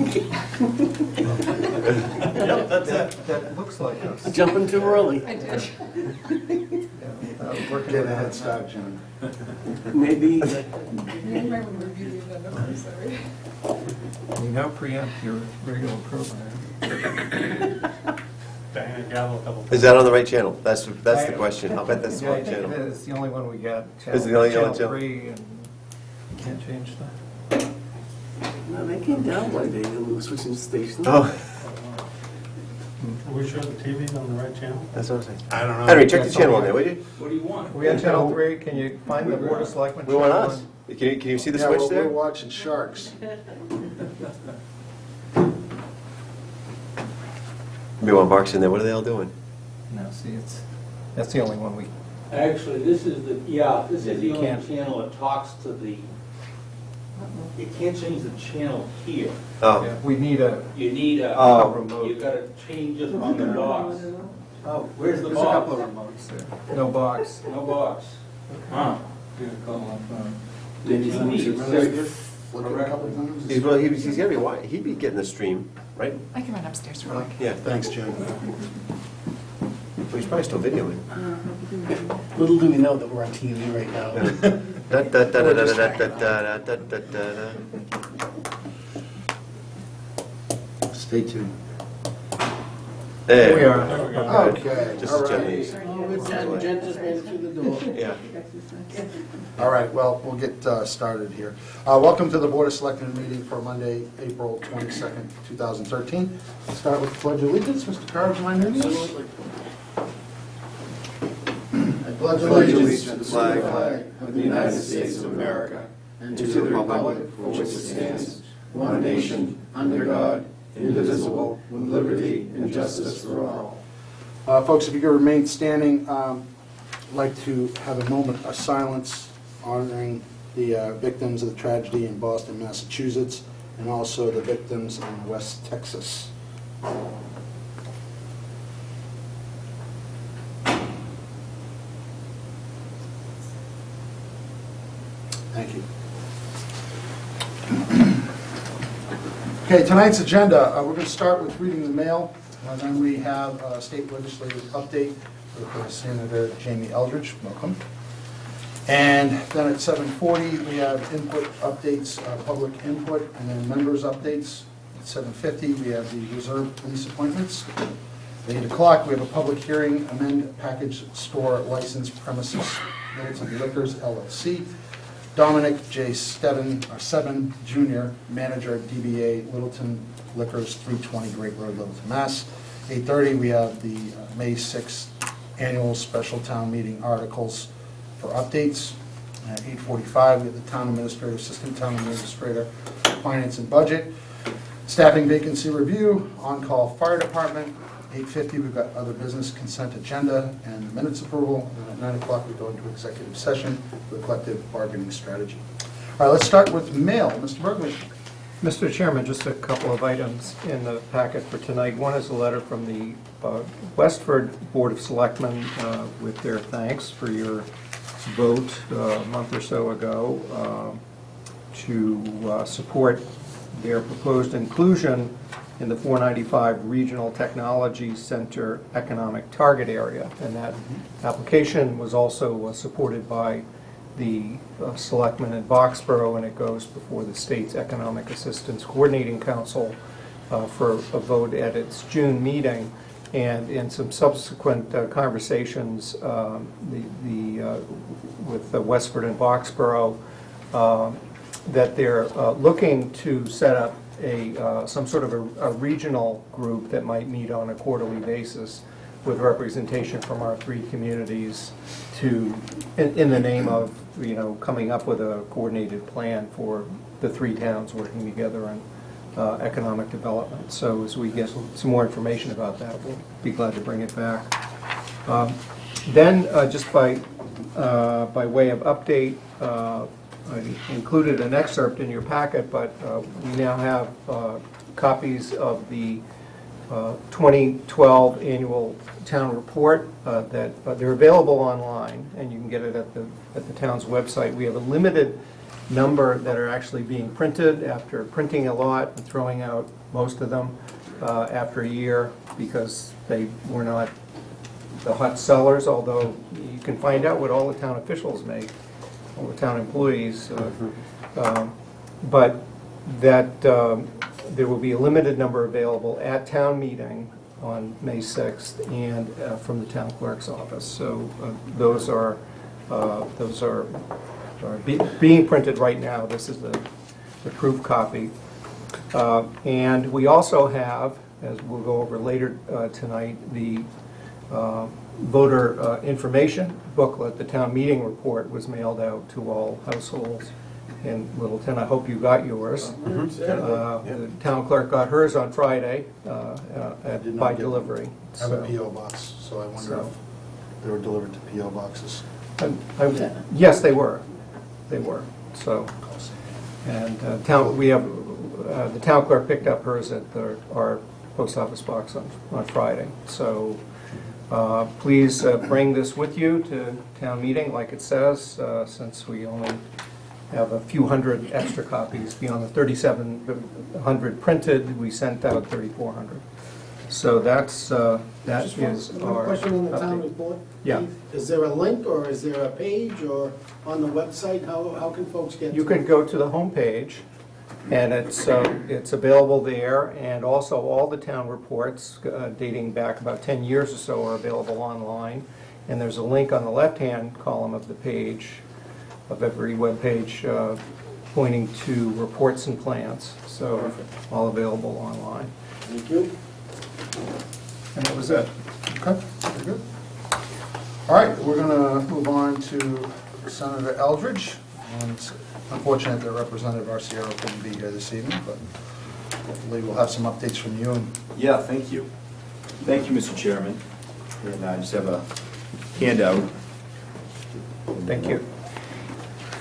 Yep, that's it. That looks like us. Jumping too early. I did. Working Get a head start, John. Maybe. You might want to review the agenda first, sorry. We now preempt your regular program. Diana gavel a couple. Is that on the right channel? That's the question. I'll bet that's the Yeah, I right think channel. it's the only one we got. Is it the only Channel channel? 3, and you can't change that. No, they came down one day and we were switching stations. Oh, Are we sure the TV's on the right channel? that's what I'm saying. I don't know. Henry, check the channel on there, would you? What do you want? We had Channel 3, can you find the Board of Selectmen? We want channel us. on- Can you see the Yeah, switch we're there? watching sharks. Maybe one Mark's in there. What are they all doing? No, see, that's the only one we, Actually, this is the, this is the You only can't- channel that talks to the, you can't change the channel here. Oh, yeah, we need a, You need a, Oh. remote. you gotta change it on the box. Oh, Where's the there's a couple box? of remotes there. No box. No box. Huh. Maybe somebody should run it. Flip it a couple times. he's gotta be wide. He'd be getting the stream, right? I can run upstairs for a look. Yeah. Thanks, Jim. Well, he's probably still videoing. Little do we know that we're on TV right now. Da, da, da, da, da, da, da, da, da, da, da, da. Stay tuned. There Here we are. There we go. Okay, Just all as gently. right. Jen just made it through the door. Yeah. All right, well, we'll get started here. Welcome to the Board of Selectmen meeting for Monday, April 22nd, 2013. Let's start with the Pledge of Allegiance. Mr. Carr, would you mind leading us? I pledge allegiance to the flag of the United States of America and to the republic for which it stands, one nation, under God, indivisible, with liberty and justice for all. Folks, if you could remain standing, I'd like to have a moment of silence honoring the victims of the tragedy in Boston, Massachusetts, and also the victims in West Texas. Thank you. Okay, tonight's agenda, we're going to start with reading the mail, then we have a state legislative update with Senator Jamie Eldridge, welcome. And then at 7:40, we have input updates, public input, and then members updates. At 7:50, we have the reserve police appointments. At 8 o'clock, we have a public hearing, amend package store license premises, Littleton Liquors LLC. Dominic J. Seven Jr., manager, DBA Littleton Liquors, 320 Great Road, Littleton, Mass. 8:30, we have the May 6th annual special town meeting articles for updates. At 8:45, we have the town administrator, assistant town administrator, finance and budget. Staffing vacancy review, on-call fire department. 8:50, we've got other business consent agenda and minutes approval. And at 9 o'clock, we go into executive session for the collective bargaining strategy. All right, let's start with mail. Mr. Bergman. Mr. Chairman, just a couple of items in the packet for tonight. One is a letter from the Westford Board of Selectmen with their thanks for your vote a month or so ago to support their proposed inclusion in the 495 Regional Technology Center Economic Target Area. And that application was also supported by the selectmen in Boxborough, and it goes before the state's Economic Assistance Coordinating Council for a vote at its June meeting. And in some subsequent conversations with Westford and Boxborough, that they're looking to set up some sort of a regional group that might meet on a quarterly basis with representation from our three communities in the name of, coming up with a coordinated plan for the three towns working together on economic development. So as we get some more information about that, we'll be glad to bring it back. Then, just by way of update, I included an excerpt in your packet, but we now have copies of the 2012 annual town report that they're available online, and you can get it at the town's website. We have a limited number that are actually being printed after printing a lot and throwing out most of them after a year because they were not the hot sellers, although you can find out what all the town officials make, all the town employees. But that there will be a limited number available at town meeting on May 6th and from the town clerk's office. So those are being printed right now. This is the proof copy. And we also have, as we'll go over later tonight, the voter information booklet. The town meeting report was mailed out to all households in Littleton. I hope you got yours. The town clerk got hers on Friday did not by get delivery. I have a So- P.O. box, so I wonder So- if they were delivered to P.O. boxes. Yes, they were. They were. So, and we have, the town clerk picked up hers at our post office box on Friday. So please bring this with you to town meeting, like it says, since we only have a few hundred extra copies beyond the 3,700 printed. We sent out 3,400. So that Just is one our question on the town update. report. Yeah. Keith. Is there a link, or is there a page, or on the website? How can folks get to it? You can go to the homepage, and it's available there, and also all the town reports dating back about 10 years or so are available online. And there's a link on the left-hand column of the page, of every web page, pointing to reports and plans. So all available online. Thank you. And that was it. Okay, very good. All right, we're going to move on to Senator Eldridge. And it's unfortunate that Representative Arciero couldn't be here this evening, but hopefully we'll have some updates from you. And Yeah, thank you. Thank you, Mr. Chairman. And I just have a handout. Thank you.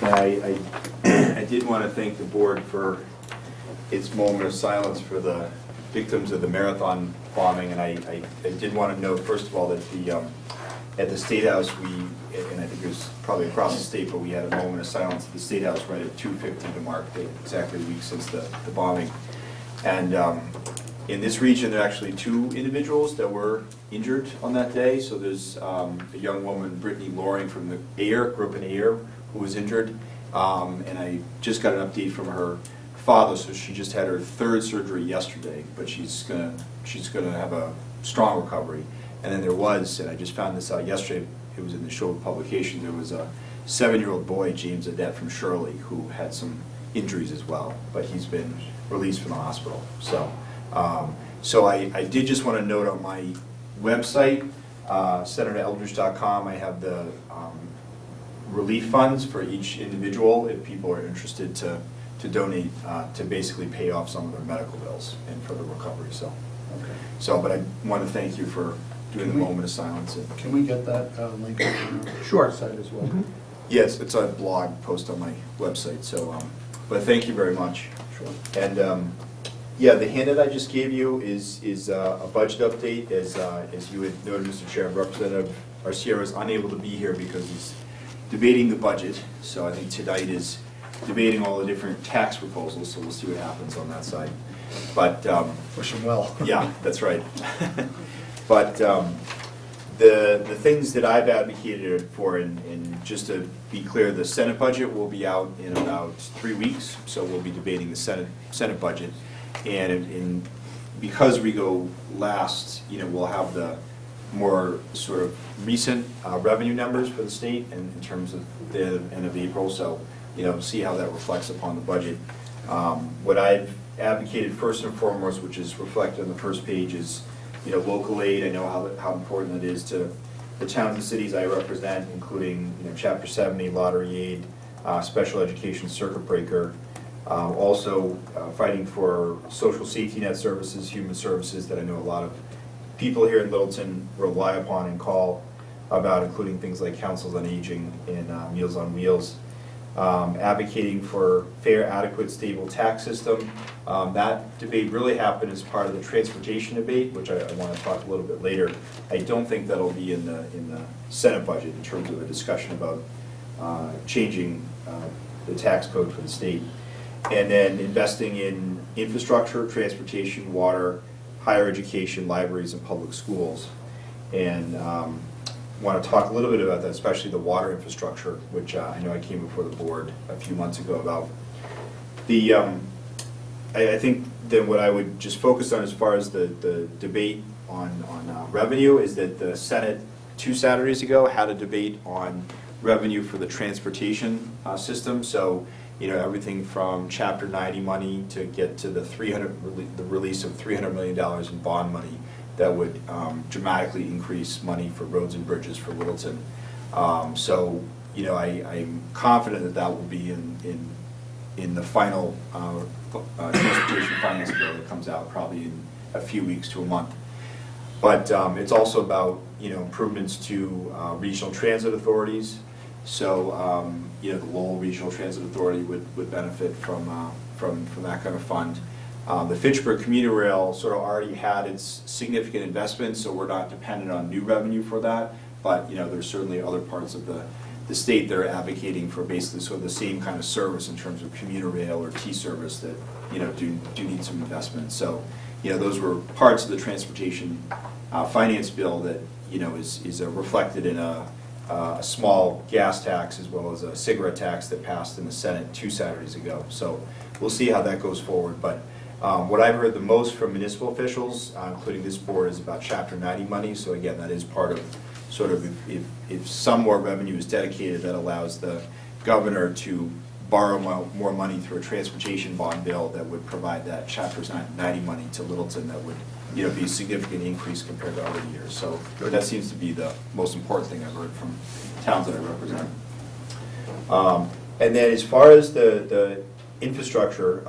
I did want to thank the board for its moment of silence for the victims of the marathon bombing. And I did want to note, first of all, that at the State House, and I think it was probably across the state, but we had a moment of silence at the State House right at 2:50 to mark exactly a week since the bombing. And in this region, there are actually 2 individuals that were injured on that day. So there's a young woman, Brittany Loring from the Ayer, grew up in Ayer, who was injured. And I just got an update from her father, so she just had her 3rd surgery yesterday, but she's gonna have a strong recovery. And then there was, and I just found this out yesterday, it was in the Show publication, there was a 7-year-old boy, James Adet from Shirley, who had some injuries as well, but he's been released from the hospital. So, I did just want to note on my website, senatoreldridge.com, I have the relief funds for each individual if people are interested to donate to basically pay off some of their medical bills and for the recovery. So, but I want to thank you for doing the moment of silence. can we get that link on our Sure. site as well? Mhm. Yes, it's a blog post on my website. So, but thank you very much. Sure. And yeah, the handout I just gave you is a budget update. As you had noted, Mr. Chair, Representative Arciero is unable to be here because he's debating the budget. So I think tonight is debating all the different tax proposals. So we'll see what happens on that side. But Wish him well. yeah, that's right. But the things that I've advocated for, and just to be clear, the Senate budget will be out in about 3 weeks, so we'll be debating the Senate budget. And because we go last, we'll have the more sort of recent revenue numbers for the state and in terms of the end of April, so see how that reflects upon the budget. What I've advocated first and foremost, which is reflected on the first page, is local aid. I know how important it is to the towns and cities I represent, including Chapter 70, lottery aid, special education circuit breaker, also fighting for social safety net services, human services that I know a lot of people here in Littleton rely upon and call about, including things like councils on aging and Meals on Wheels. Advocating for fair, adequate, stable tax system. That debate really happened as part of the transportation debate, which I want to talk a little bit later. I don't think that'll be in the Senate budget in terms of a discussion about changing the tax code for the state. And then investing in infrastructure, transportation, water, higher education, libraries, and public schools. And want to talk a little bit about that, especially the water infrastructure, which I know I came before the board a few months ago about. The I think that what I would just focus on as far as the debate on revenue is that the Senate 2 Saturdays ago had a debate on revenue for the transportation system. So, you know, everything from Chapter 90 money to get to the release of $300 million in bond money that would dramatically increase money for roads and bridges for Littleton. So, you know, I'm confident that that will be in the final transportation finance bill that comes out probably in a few weeks to a month. But it's also about, you know, improvements to regional transit authorities. So, you know, the Lowell Regional Transit Authority would benefit from that kind of fund. The Fitchburg Commuter Rail sort of already had its significant investments, so we're not dependent on new revenue for that. But, you know, there's certainly other parts of the state that are advocating for basically sort of the same kind of service in terms of commuter rail or T-service that, you know, do need some investment. So, you know, those were parts of the transportation finance bill that, you know, is reflected in a small gas tax as well as a cigarette tax that passed in the Senate 2 Saturdays ago. So we'll see how that goes forward. But what I've heard the most from municipal officials, including this board, is about Chapter 90 money. So again, that is part of sort of if some more revenue is dedicated, that allows the governor to borrow more money through a transportation bond bill that would provide that Chapter 90 money to Littleton. That would, you know, be a significant increase compared to other years. So that seems to be the most important thing I've heard from towns that I represent. And then as far as the infrastructure,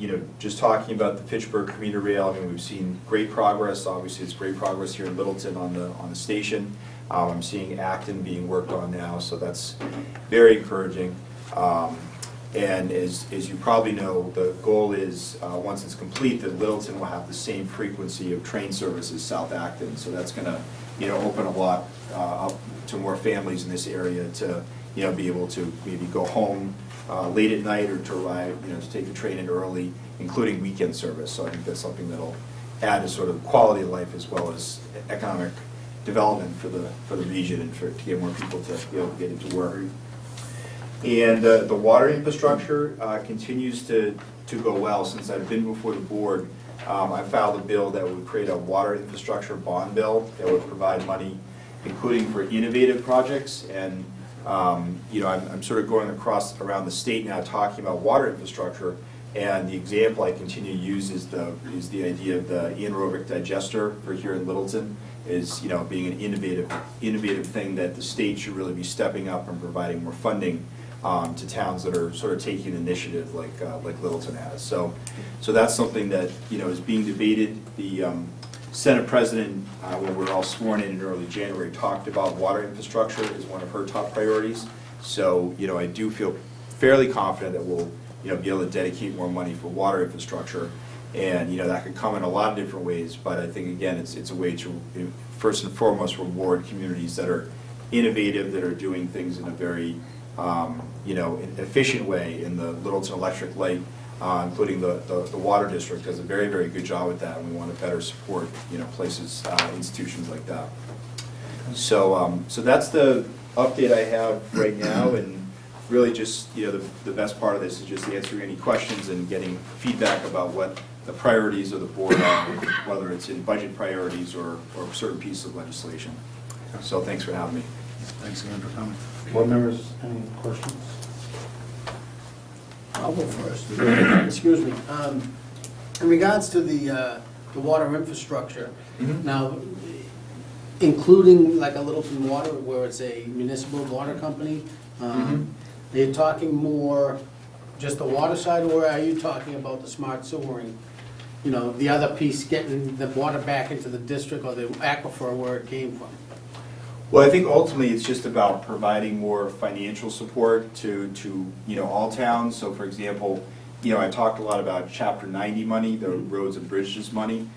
you know, just talking about the Fitchburg commuter rail, I mean, we've seen great progress. Obviously, it's great progress here in Littleton on the station. I'm seeing Acton being worked on now, so that's very encouraging. And as you probably know, the goal is, once it's complete, that Littleton will have the same frequency of train service as South Acton. So that's going to, you know, open a lot up to more families in this area to, you know, be able to maybe go home late at night or to arrive, you know, to take the train in early, including weekend service. So I think that's something that'll add to sort of quality of life as well as economic development for the region and to get more people to be able to get into work. And the water infrastructure continues to go well. Since I've been before the board, I filed a bill that would create a water infrastructure bond bill that would provide money, including for innovative projects. And you know, I'm sort of going around the state now talking about water infrastructure. And the example I continue to use is the idea of the anaerobic digester for here in Littleton. Is, you know, being an innovative thing that the state should really be stepping up and providing more funding to towns that are sort of taking initiative like Littleton has. So that's something that, you know, is being debated. The Senate President, when we were all sworn in early January, talked about water infrastructure as one of her top priorities. So, you know, I do feel fairly confident that we'll, you know, be able to dedicate more money for water infrastructure. And, you know, that could come in a lot of different ways, but I think, again, it's a way to, first and foremost, reward communities that are innovative, that are doing things in a very, you know, efficient way. In the Littleton Electric Light, including the Water District, does a very, very good job with that, and we want to better support, you know, places, institutions like that. So, so that's the update I have right now, and really just, you know, the best part of this is just answering any questions and getting feedback about what the priorities of the board are, whether it's in budget priorities or certain pieces of legislation. So thanks for having me. Thanks again for coming. Board members, any questions? I'll go first. Excuse me. In regards to the water infrastructure, now, including like a Littleton Water, where it's a municipal water company, are you talking more just the water side, or are you talking about the smart sewering? You know, the other piece, getting the water back into the district or the aquifer where it came from? Well, I think ultimately it's just about providing more financial support to you know, all towns. So for example, you know, I talked a lot about Chapter 90 money, the roads and bridges money.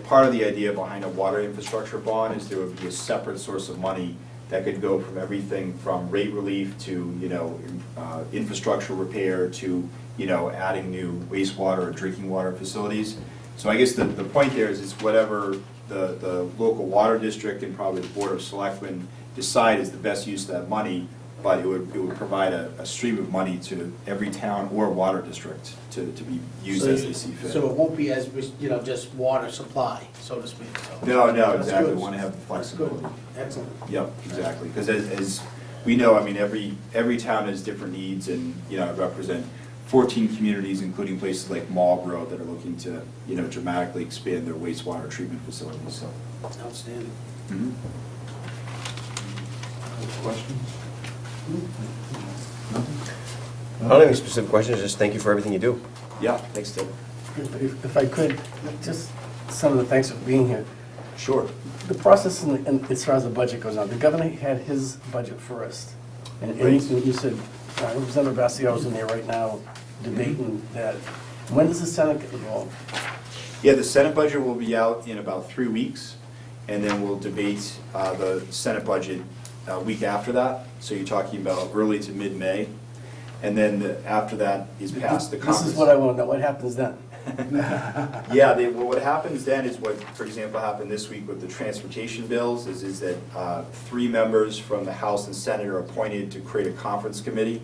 Part of the idea behind a water infrastructure bond is there would be a separate source of money that could go from everything from rate relief to, infrastructure repair to, adding new wastewater or drinking water facilities. So I guess the point there is it's whatever the local water district and probably the Board of Selectmen decide is the best use of that money, but it would provide a stream of money to every town or water district to be used as they see fit. So it won't be as, just water supply, so to speak. So No, that's exactly, good. we want to have the That's good. flexibility. Excellent. Yep, exactly, because as we know, I mean, every town has different needs, and, I represent 14 communities, including places like Marlboro, that are looking to, dramatically expand their wastewater treatment facilities, so. Outstanding. Mhm. Questions? I don't have any specific questions, just thank you for everything you do. Yeah, thanks, Tim. If I could, just some of the thanks for being here. Sure. The process as far as the budget goes on, the governor had his budget first. And Right. you said, Representative Bastia's in there right now debating that. When does the Senate get involved? Yeah, the Senate budget will be out in about 3 weeks, and then we'll debate the Senate budget a week after that. So you're talking about early to mid-May, and then after that is passed the conference. This is what I want to know, what happens then? Yeah, well, what happens then is what, for example, happened this week with the transportation bills, is that 3 members from the House and Senate are appointed to create a conference committee,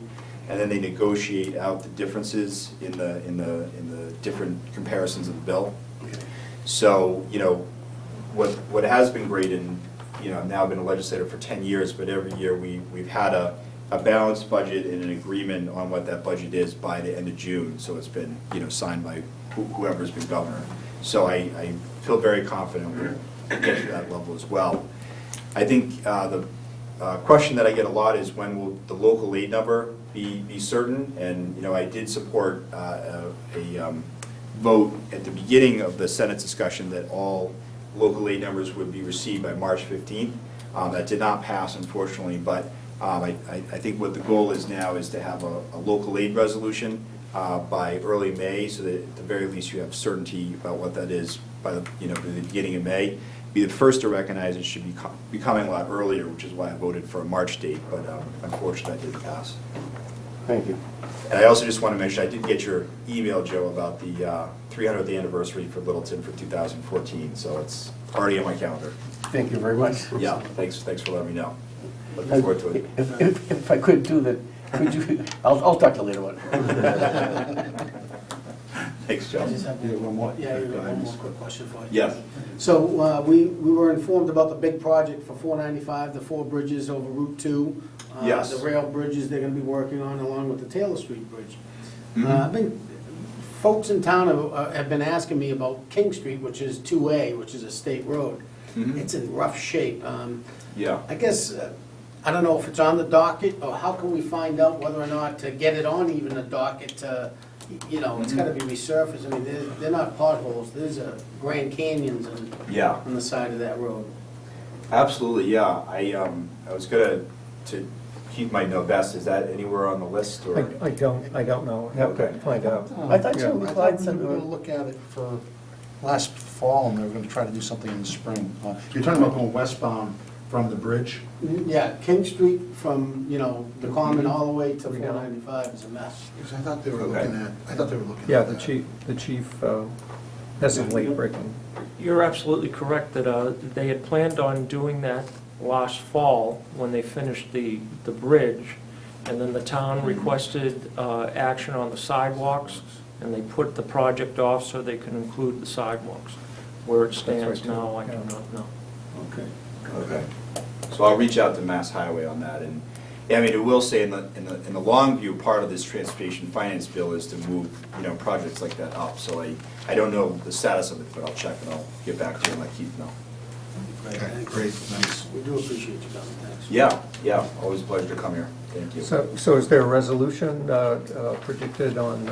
and then they negotiate out the differences in the different comparisons of the bill. So, what has been great, and, I've now been a legislator for 10 years, but every year we've had a balanced budget and an agreement on what that budget is by the end of June. So it's been, signed by whoever's been governor. So I feel very confident we'll get to that level as well. I think the question that I get a lot is when will the local aid number be certain? And, I did support a vote at the beginning of the Senate discussion that all local aid numbers would be received by March 15th. That did not pass, unfortunately, but I think what the goal is now is to have a local aid resolution by early May, so that at the very least you have certainty about what that is by the beginning of May. Be the first to recognize it should be coming a lot earlier, which is why I voted for a March date, but unfortunately that didn't pass. Thank you. And I also just want to mention, I did get your email, Joe, about the 300th anniversary for Littleton for 2014, so it's already on my calendar. Thank you very much. Yeah, thanks for letting me know. Looking forward to it. If I could do that, could you, I'll talk to you later on. Thanks, Joe. I just have You have one more? Yeah, you have one more quick question for you. Yes. So we were informed about the big project for 495, the 4 bridges over Route 2. Yes. The rail bridges they're gonna be working on along with the Taylor Street Bridge. Mhm. Folks in town have been asking me about King Street, which is 2A, which is a state road. Mhm. It's in rough shape. Yeah. I guess, I don't know if it's on the docket, or how can we find out whether or not to get it on even the docket to, it's gotta be resurfaced. I mean, they're not potholes, there's Grand Canyons Yeah. on the side of that road. Absolutely, yeah. I was gonna to keep my note best. Is that anywhere on the list, or? I don't know, have to find out. I thought you Yeah. were I Clyde thought we were said, gonna look at it for last fall, and they were gonna try to do something in the spring. You're talking about going westbound from the bridge? Yeah, King Street from, the Common all the way to We know. 495 is a mess. Because I thought they were Okay. looking at, I thought they were looking at Yeah, that. the chief has some late breaking. You're absolutely correct that they had planned on doing that last fall when they finished the bridge, and then the town requested action on the sidewalks, and they put the project off so they can include the sidewalks. Where it stands too, now, I do yeah. not know. Okay. Okay. So I'll reach out to Mass Highway on that, and, I mean, it will say in the long view, part of this transportation finance bill is to move, projects like that up. So I don't know the status of it, but I'll check and I'll get back to you and let Keith know. Great, Okay, thanks. great, thanks. We do appreciate you coming, thanks. Yeah, always a pleasure to come here. Thank you. So is there a resolution predicted on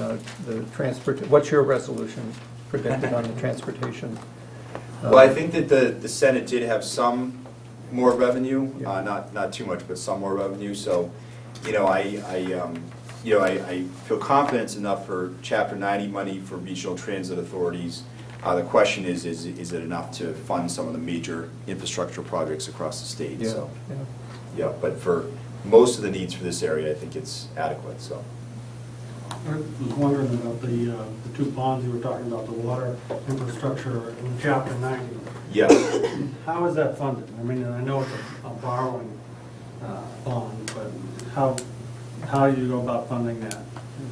the transport, what's your resolution predicted on the transportation? Well, I think that the Senate did have some more revenue, Yeah. not too much, but some more revenue. So, I feel confidence enough for Chapter 90 money for regional transit authorities. The question is it enough to fund some of the major infrastructure projects across the state? Yeah, So, yeah. Yeah, but for most of the needs for this area, I think it's adequate, so. I was wondering about the two ponds you were talking about, the water infrastructure in chapter 90. Yeah, How is that funded? I mean, I know it's a borrowing bond, but how do you go about funding that?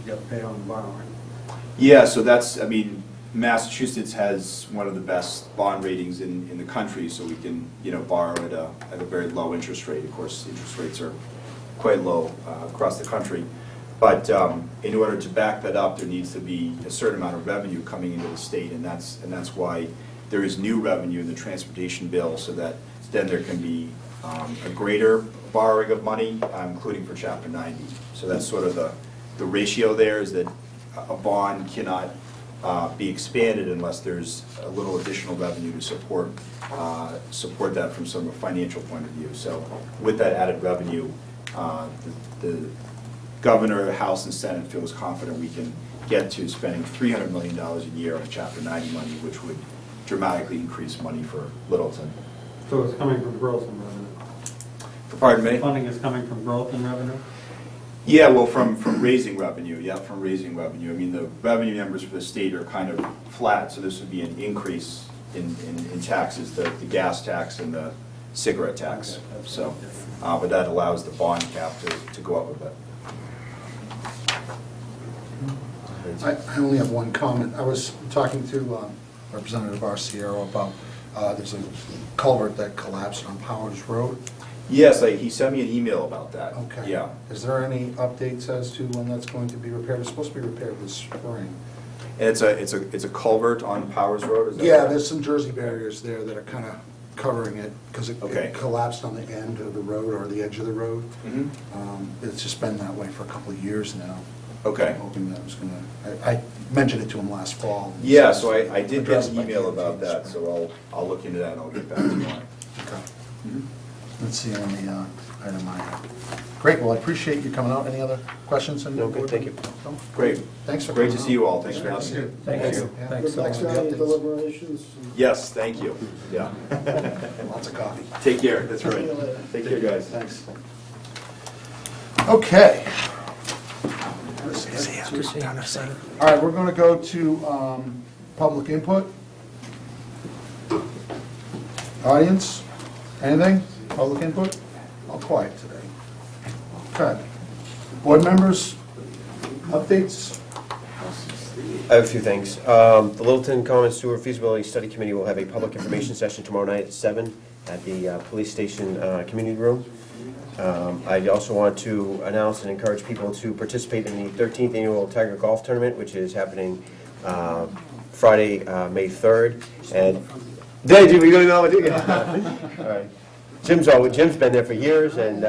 You got to pay on the borrowing. yeah, so that's, I mean, Massachusetts has one of the best bond ratings in the country, so we can, borrow at a very low interest rate. Of course, interest rates are quite low across the country. But in order to back that up, there needs to be a certain amount of revenue coming into the state, and that's why there is new revenue in the transportation bill, so that then there can be a greater borrowing of money, including for Chapter 90. So that's sort of the ratio there, is that a bond cannot be expanded unless there's a little additional revenue to support that from some financial point of view. So with that added revenue, the Governor, the House, and Senate feels confident we can get to spending $300 million a year on Chapter 90 money, which would dramatically increase money for Littleton. So it's coming from growth and revenue? Pardon me? Funding is coming from growth and revenue? Yeah, well, from raising revenue, yeah, from raising revenue. I mean, the revenue numbers for the state are kind of flat, so this would be an increase in taxes, the gas tax and the cigarette tax. Okay, So, but that allows the bond cap to go up a bit. I only have one comment. I was talking to Representative Arciero about, there's a culvert that collapsed on Powers Road. Yes, he sent me an email about that. Okay. Yeah. Is there any updates as to when that's going to be repaired? It's supposed to be repaired this spring. And it's a culvert on Powers Road, is that Yeah, correct? there's some Jersey barriers there that are kind of covering it because it Okay. collapsed on the end of the road or the edge of the road. Mhm. It's just been that way for a couple of years now. Okay. I'm hoping that was gonna, I mentioned it to him last fall. Yeah, so I did get Addressed an by email DOT about that, this so I'll look into that and I'll get back to you on it. Okay. Let's see on the item I have. Great, well, I appreciate you coming out. Any other questions? No, good, thank you. No? Great. Thanks for Great coming to out. see you all. Thanks for having me. Thank you. Yeah. Thanks so Thanks much. for the updates. deliberations. Yes, thank you. Yeah. Lots of coffee. Take care, that's right. Take care, guys. Thanks. Okay. All right, we're going to go to public input. Audience, anything? Public input? All quiet today. Okay. Board members, updates? I have a few things. The Littleton Common Sewer Feasibility Study Committee will have a public information session tomorrow night at 7 at the police station community room. I also want to announce and encourage people to participate in the 13th Annual Tiger Golf Tournament, which is happening Friday, May 3rd. And did I do? We going to do? All right. Jim's been there for years and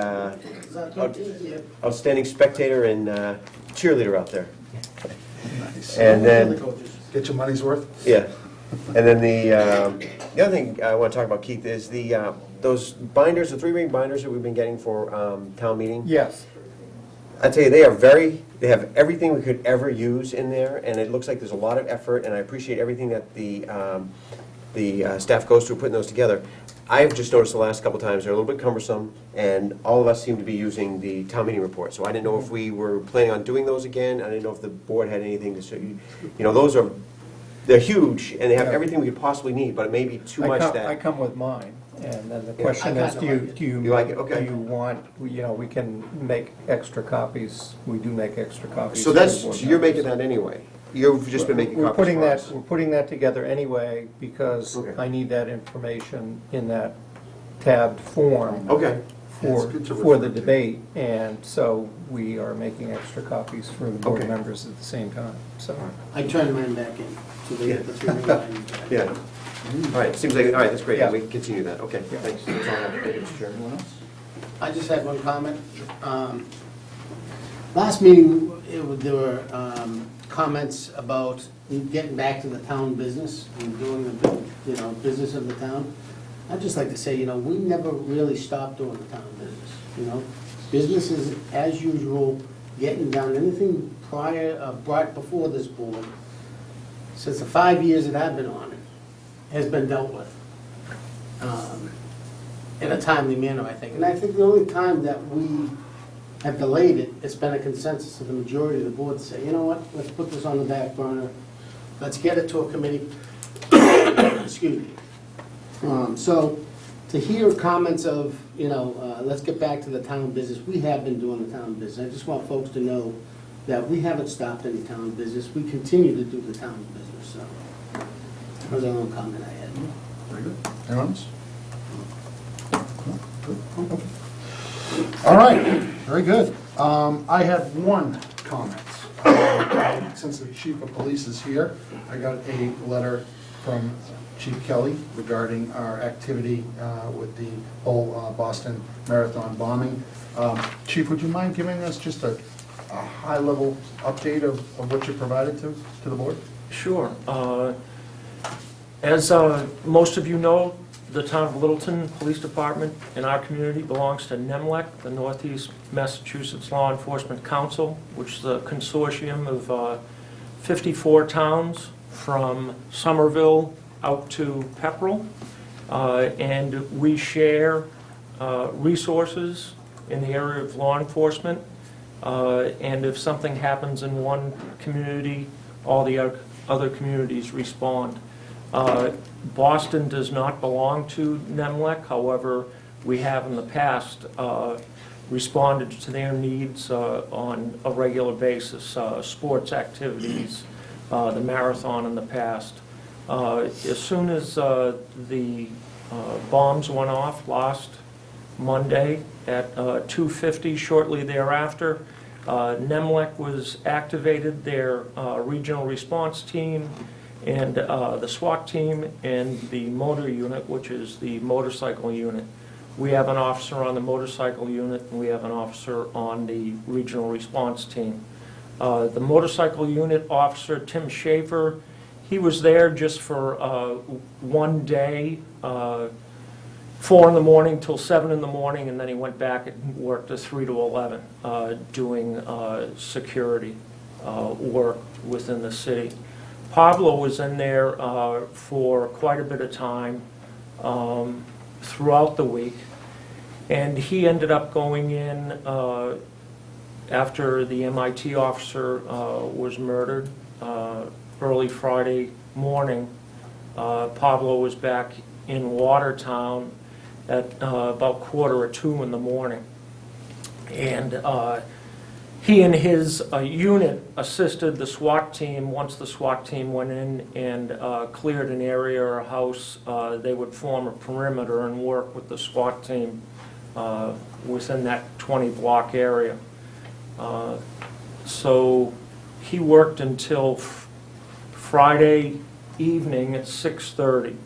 outstanding spectator and cheerleader out there. Nice. And then, Get your money's worth? yeah, and then the other thing I want to talk about, Keith, is those binders, the 3-ring binders that we've been getting for town meeting. Yes. I tell you, they have everything we could ever use in there, and it looks like there's a lot of effort, and I appreciate everything that the staff goes through putting those together. I've just noticed the last couple times they're a little bit cumbersome, and all of us seem to be using the town meeting report. So I didn't know if we were planning on doing those again. I didn't know if the board had anything to say. They're huge, and they have everything we could possibly need, but it may be too much I that. come with mine, and then the question is, do you You like it? Okay. do you want, we can make extra copies, we do make extra copies. So for the that's, board so you're members. making that anyway? You've just been making We're copies putting for that, us? we're putting that together anyway, because Okay. I need that information in that tabbed form Okay. for, It's good to for the refer to. debate, and so we are making extra copies for the board Okay. members at the same time, so. I turned mine back in, so they get the 3-ring binders back. Yeah. All right, seems like, all right, that's great. Yeah. We can continue that. Okay, Yeah. thanks. That's all I have. Thank you, Mr. Chairman. Anyone else? I just had one comment. Last meeting, there were comments about getting back to the town business and doing the, business of the town. I'd just like to say, we never really stopped doing the town business, Business is as usual, getting done, anything brought before this board, since the 5 years that I've been on it, has been dealt with. in a timely manner, I think. And I think the only time that we have delayed it, it's been a consensus of the majority of the board to say, you know what, let's put this on the back burner, let's get it to a committee. Excuse me. So to hear comments of, let's get back to the town business, we have been doing the town business. I just want folks to know that we haven't stopped any town business. We continue to do the town business, so that was a little comment I had. Very good. Anyone else? Good. All right, very good. I have one comment. Since the chief of police is here, I got a letter from Chief Kelly regarding our activity with the whole Boston Marathon bombing. Chief, would you mind giving us just a high-level update of what you provided to the board? Sure. As most of you know, the town of Littleton Police Department in our community belongs to NEMLEC, the Northeast Massachusetts Law Enforcement Council, which is a consortium of 54 towns from Somerville out to Pepperell. And we share resources in the area of law enforcement. And if something happens in one community, all the other communities respond. Boston does not belong to NEMLEC, however, we have in the past responded to their needs on a regular basis, sports activities, the marathon in the past. As soon as the bombs went off last Monday at 2:50, shortly thereafter, NEMLEC was activated, their regional response team, and the SWAT team, and the motor unit, which is the motorcycle unit. We have an officer on the motorcycle unit, and we have an officer on the regional response team. The motorcycle unit officer, Tim Schaefer, he was there just for one day, 4 in the morning till 7 in the morning, and then he went back and worked to 3 to 11, doing security work within the city. Pablo was in there for quite a bit of time throughout the week, and he ended up going in after the MIT officer was murdered early Friday morning. Pablo was back in Watertown at about 1:45 in the morning, and he and his unit assisted the SWAT team. Once the SWAT team went in and cleared an area or a house, they would form a perimeter and work with the SWAT team within that 20-block area. So he worked until Friday evening at 6:30.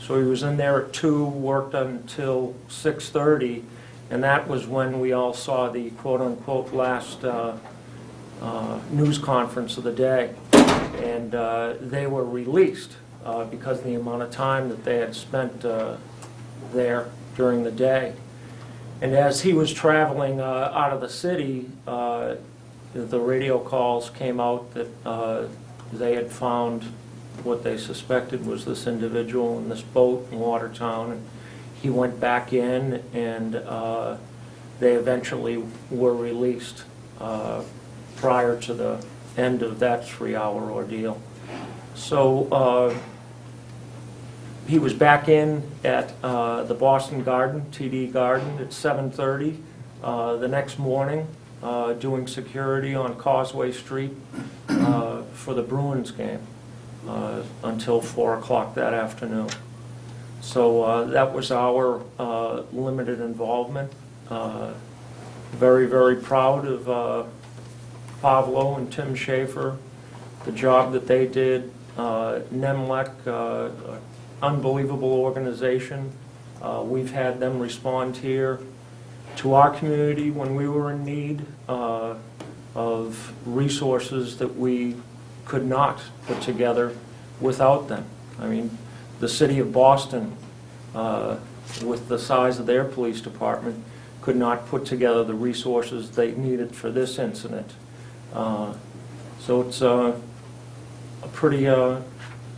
So he was in there at 2, worked until 6:30, and that was when we all saw the quote-unquote last news conference of the day. And they were released because of the amount of time that they had spent there during the day. And as he was traveling out of the city, the radio calls came out that they had found what they suspected was this individual in this boat in Watertown. And he went back in, and they eventually were released prior to the end of that 3-hour ordeal. So he was back in at the Boston Garden, TD Garden, at 7:30 the next morning, doing security on Causeway Street for the Bruins game until 4 o'clock that afternoon. So that was our limited involvement. Very, very proud of Pablo and Tim Schaefer, the job that they did. NEMLEC, unbelievable organization. We've had them respond here to our community when we were in need of resources that we could not put together without them. I mean, the city of Boston, with the size of their police department, could not put together the resources they needed for this incident. So it's a pretty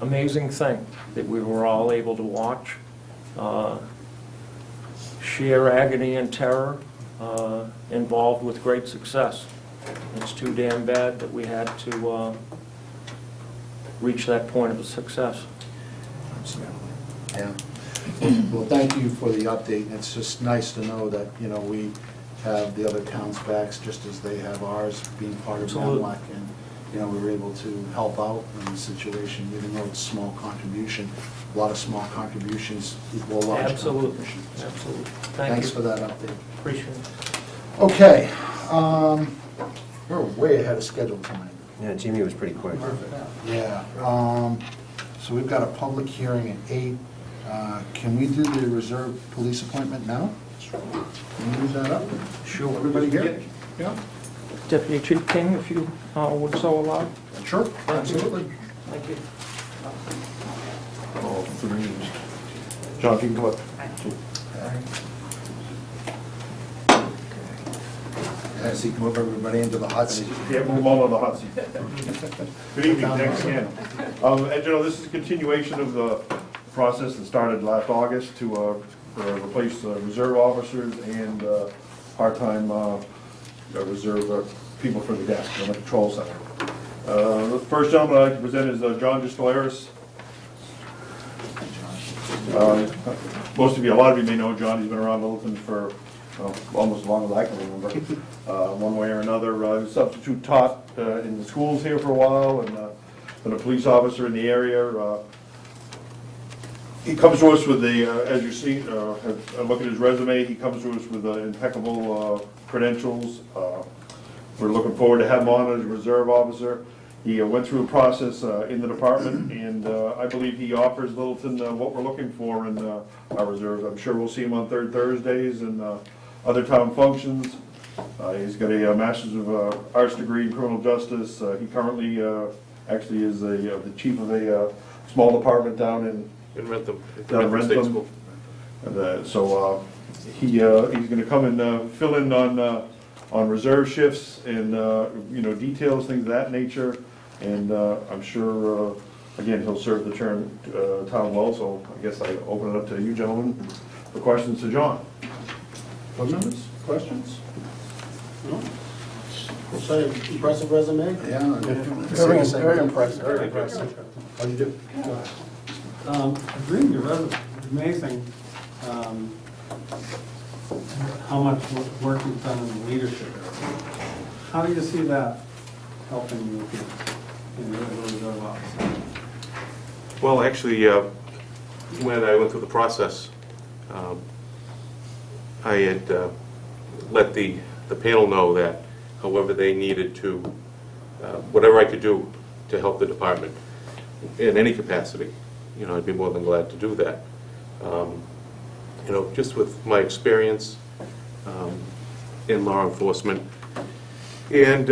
amazing thing that we were all able to watch. sheer agony and terror involved with great success. It's too damn bad that we had to reach that point of success. Yeah. Well, thank you for the update. It's just nice to know that, you know, we have the other towns' backs just as they have ours, being part of Absolutely. NAMWAC. And, you know, we were able to help out in the situation, even though it's a small contribution. A lot of small contributions equal a large Absolutely, contribution. absolutely. Thank Thanks you. for that update. Appreciate it. Okay, we're way ahead of schedule tonight. Yeah, Jamie was pretty quick. Yeah, so we've got a public hearing at 8. Can we do the reserve police appointment now? Can we move that up? Sure. Everybody here? Yeah? Deputy Chief King, if you would so allow. Sure, absolutely. Thank you. All three. John, if you can come up. Yeah, so you can move everybody into the hot seat. Yeah, move all on the hot seat. Good evening, thanks again. As you know, this is a continuation of the process that started last August to replace reserve officers and part-time reserve people for the desk in the control center. The first gentleman I'd like to present is John Gistolaris. Most of you, a lot of you may know John. He's been around Littleton for almost as long as I can remember, one way or another. He was substitute taught in the schools here for a while, and been a police officer in the area. He comes to us with as you see, look at his resume, he comes to us with impeccable credentials. We're looking forward to have him on as a reserve officer. He went through a process in the department, and I believe he offers Littleton what we're looking for in our reserves. I'm sure we'll see him on third Thursdays and other town functions. He's got a Master's of Arts degree in criminal justice. He currently actually is the chief of a small department down in Rentham. Down in Rentham. And so he's going to come and fill in on reserve shifts and details, things of that nature. And I'm sure again he'll serve the term town well. So I guess I open it up to you gentlemen for questions to John. Board members, questions? So impressive resume? Yeah. Very impressive, very impressive. How do you do? Reading your resume, it's amazing how much work you've done in leadership. How do you see that helping you in your reserve office? Well, actually, when I went through the process, I had let the panel know that however they needed to, whatever I could do to help the department in any capacity, I'd be more than glad to do that. Just with my experience in law enforcement and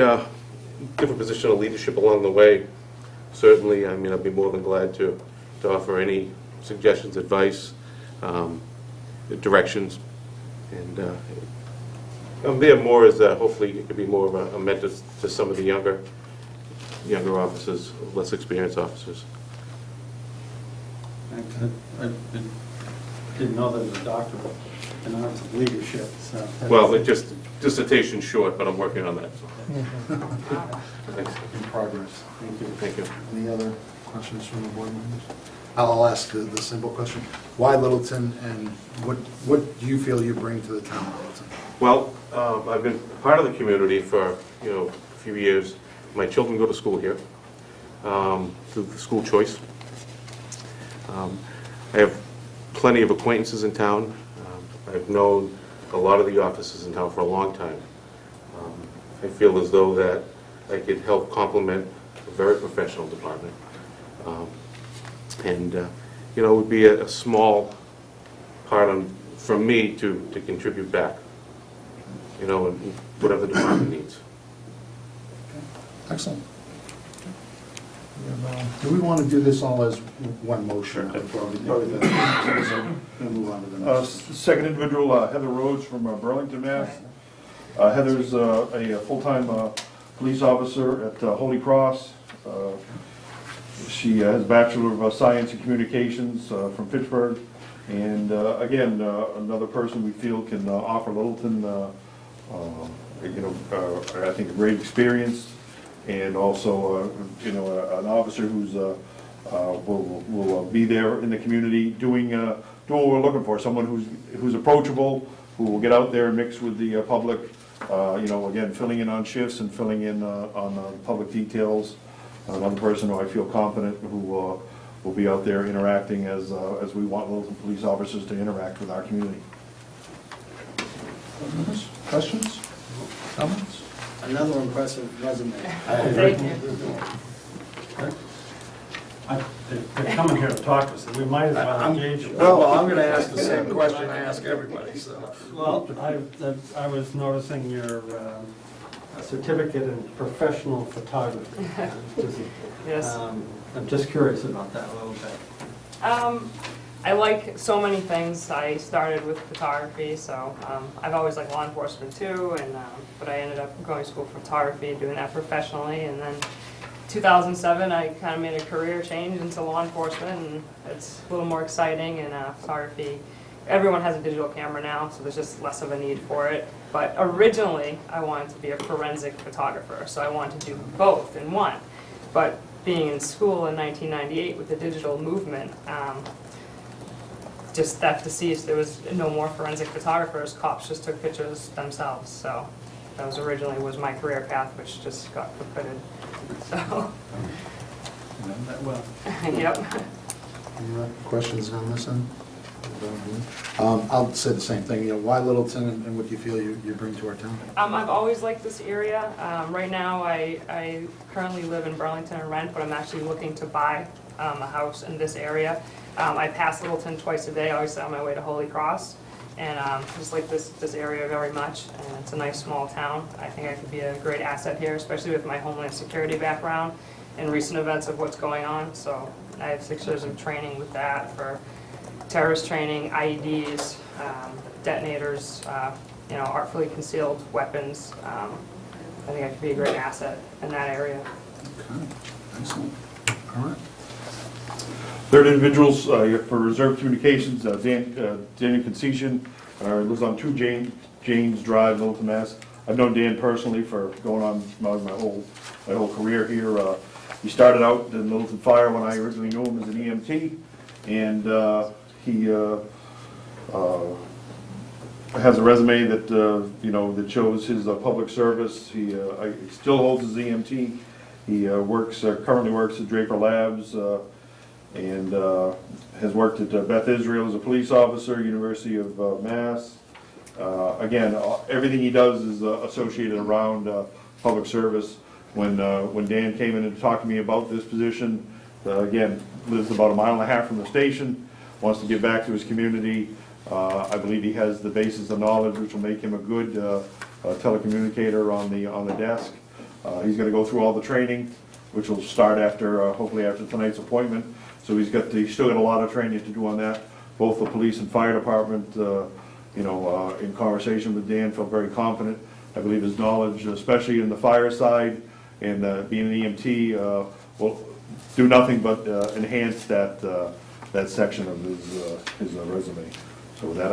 different position of leadership along the way, certainly, I'd be more than glad to offer any suggestions, advice, directions, and I'm there more as hopefully it could be more of a mentor to some of the younger officers, less experienced officers. I didn't know that as a doctor in arts of leadership, so. Well, it just dissertation short, but I'm working on that. Thanks. In progress. Thank you. Thank you. Any other questions from the board members? I'll ask the simple question. Why Littleton, and what do you feel you bring to the town of Littleton? Well, I've been part of the community for a few years. My children go to school here through the school choice. I have plenty of acquaintances in town. I've known a lot of the officers in town for a long time. I feel as though that I could help complement a very professional department. It would be a small part from me to contribute back, in whatever the department needs. Excellent. Do we want to do this all as one motion? Before we do that? We'll move on to the next. Second individual, Heather Rhodes from Burlington, Mass. Heather's a full-time police officer at Holy Cross. She has a Bachelor of Science in Communications from Fitchburg. And again, another person we feel can offer Littleton, I think a great experience, and also, an officer who's will be there in the community doing what we're looking for. Someone who's approachable, who will get out there and mix with the public. Again, filling in on shifts and filling in on public details. Another person who I feel confident who will be out there interacting as we want Littleton police officers to interact with our community. Questions? Comments? Another impressive resume. Thank you. They're coming here to talk to us, we might as well engage them. Well, I'm gonna ask the same question I ask everybody, so. Well, I was noticing your certificate in professional photography. Yes. I'm just curious about that a little bit. I like so many things. I started with photography, so I've always liked law enforcement too, but I ended up going to school for photography and doing that professionally, and then 2007 I kind of made a career change into law enforcement, and it's a little more exciting, and photography, everyone has a digital camera now, so there's just less of a need for it. But originally I wanted to be a forensic photographer, so I wanted to do both in one. But being in school in 1998 with the digital movement, just that deceased, there was no more forensic photographers, cops just took pictures themselves, so that was originally my career path, which just got forbidden, so. That well. Yep. Any other questions on this end? I'll say the same thing, why Littleton and what do you feel you bring to our town? I've always liked this area. Right now, I currently live in Burlington and rent, but I'm actually looking to buy a house in this area. I pass Littleton twice a day, always on my way to Holy Cross, and just like this area very much, and it's a nice small town. I think I could be a great asset here, especially with my Homeland Security background and recent events of what's going on. So I have 6 years of training with that for terrorist training, IEDs, detonators, artfully concealed weapons. I think I could be a great asset in that area. Okay, excellent. All right. Third individuals for Reserve Communications, Daniel Concession, lives on 2 James Drive, Littleton, Mass. I've known Dan personally for going on my whole career here. He started out in Littleton Fire when I originally knew him as an EMT, and he has a resume that that shows his public service. He still holds his EMT. He currently works at Draper Labs. And has worked at Beth Israel as a police officer, University of Mass. Again, everything he does is associated around public service. When Dan came in and talked to me about this position, again, lives about 1.5 miles from the station, wants to give back to his community. I believe he has the basis of knowledge which will make him a good telecommunicator on the desk. He's going to go through all the training, which will start hopefully after tonight's appointment. So he's still got a lot of training to do on that. Both the police and fire department, in conversation with Dan, felt very confident. I believe his knowledge, especially in the fire side and being an EMT, will do nothing but enhance that section of his resume. So with that,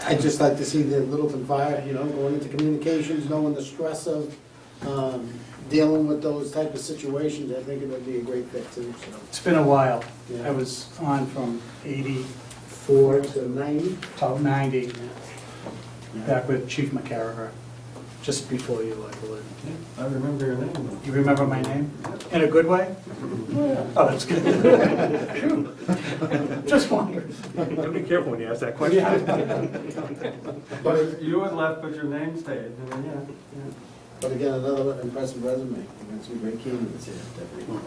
I'd just like to see the Littleton Fire, going into communications, knowing the stress of dealing with those type of situations. I think it would be a great fit too, so. It's been a while. Yeah. I was on from 84 to 90? About 90, back with Chief McCarriger, just before you left. I remember your name. You remember my name? In a good way? Oh, that's good. Just wondering. Be careful when you ask that question. But you had left, but your name stayed, yeah. But again, another impressive resume. We've got some great candidates here, definitely.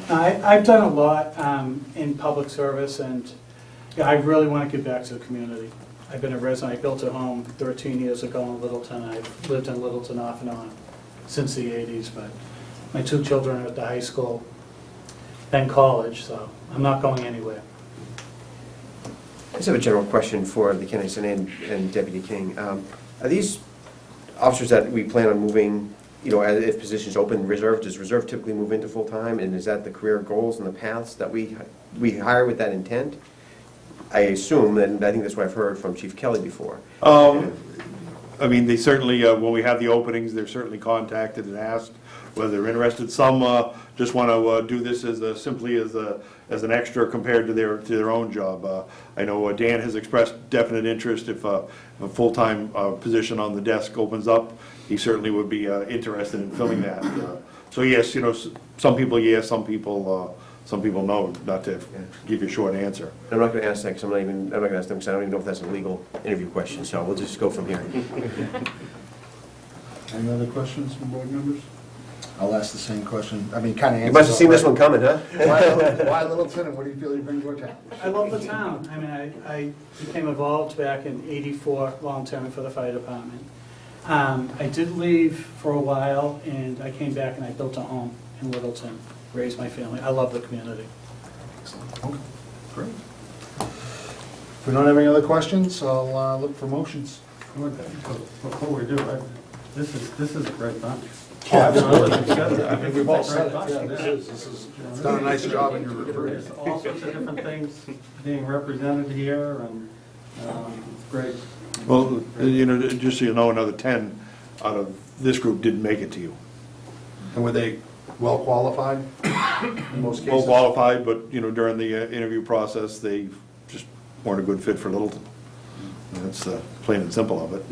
I've done a lot in public service, and I really want to give back to the community. I've been a resident. I built a home 13 years ago in Littleton. I've lived in Littleton off and on since the 80s, but my 2 children are at the high school, then college, so I'm not going anywhere. I just have a general question for the candidates and Deputy King. Are these officers that we plan on moving if positions open, reserve, does reserve typically move into full-time? And is that the career goals and the paths that we hire with that intent? I assume, and I think that's what I've heard from Chief Kelly before. I mean, they certainly, when we have the openings, they're certainly contacted and asked whether they're interested. Some just want to do this simply as an extra compared to their own job. I know Dan has expressed definite interest if a full-time position on the desk opens up. He certainly would be interested in filling that. So yes, some people yes, some people no, not to give you a short answer. I'm not going to ask that because I'm not going to ask them because I don't even know if that's a legal interview question, so we'll just go from here. Any other questions from board members? I'll ask the same question. I mean, kind of answers. You must have seen this one coming, huh? Why Littleton, and what do you feel you bring to our town? I love the town. I mean, I became involved back in '84, volunteering for the fire department. I did leave for a while, and I came back and I built a home in Littleton, raised my family. I love the community. Okay, great. If we don't have any other questions, I'll look for motions. Before we do, this is a great bunch. Oh, absolutely. I think we've all said it. This is done a nice job in your recruiting. There's all sorts of different things being represented here, and it's great. Well, just so you know, another 10 out of this group didn't make it to you. And were they well qualified in most cases? Well qualified, but, during the interview process, they just weren't a good fit for Littleton. And that's the plain and simple of it,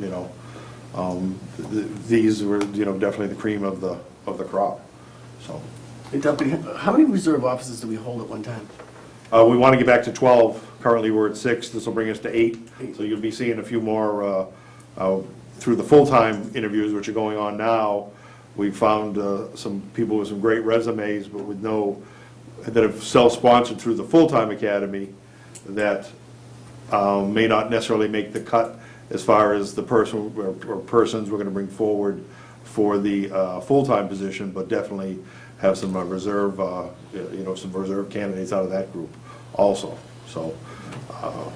These were, definitely the cream of the crop, so. Hey, Deputy, how many reserve officers do we hold at one time? We want to get back to 12. Currently, we're at 6. This will bring us to 8. So you'll be seeing a few more through the full-time interviews, which are going on now. We found some people with some great resumes, but with that have self-sponsored through the full-time academy that may not necessarily make the cut as far as the person or persons we're going to bring forward for the full-time position, but definitely have some reserve, some reserve candidates out of that group also. So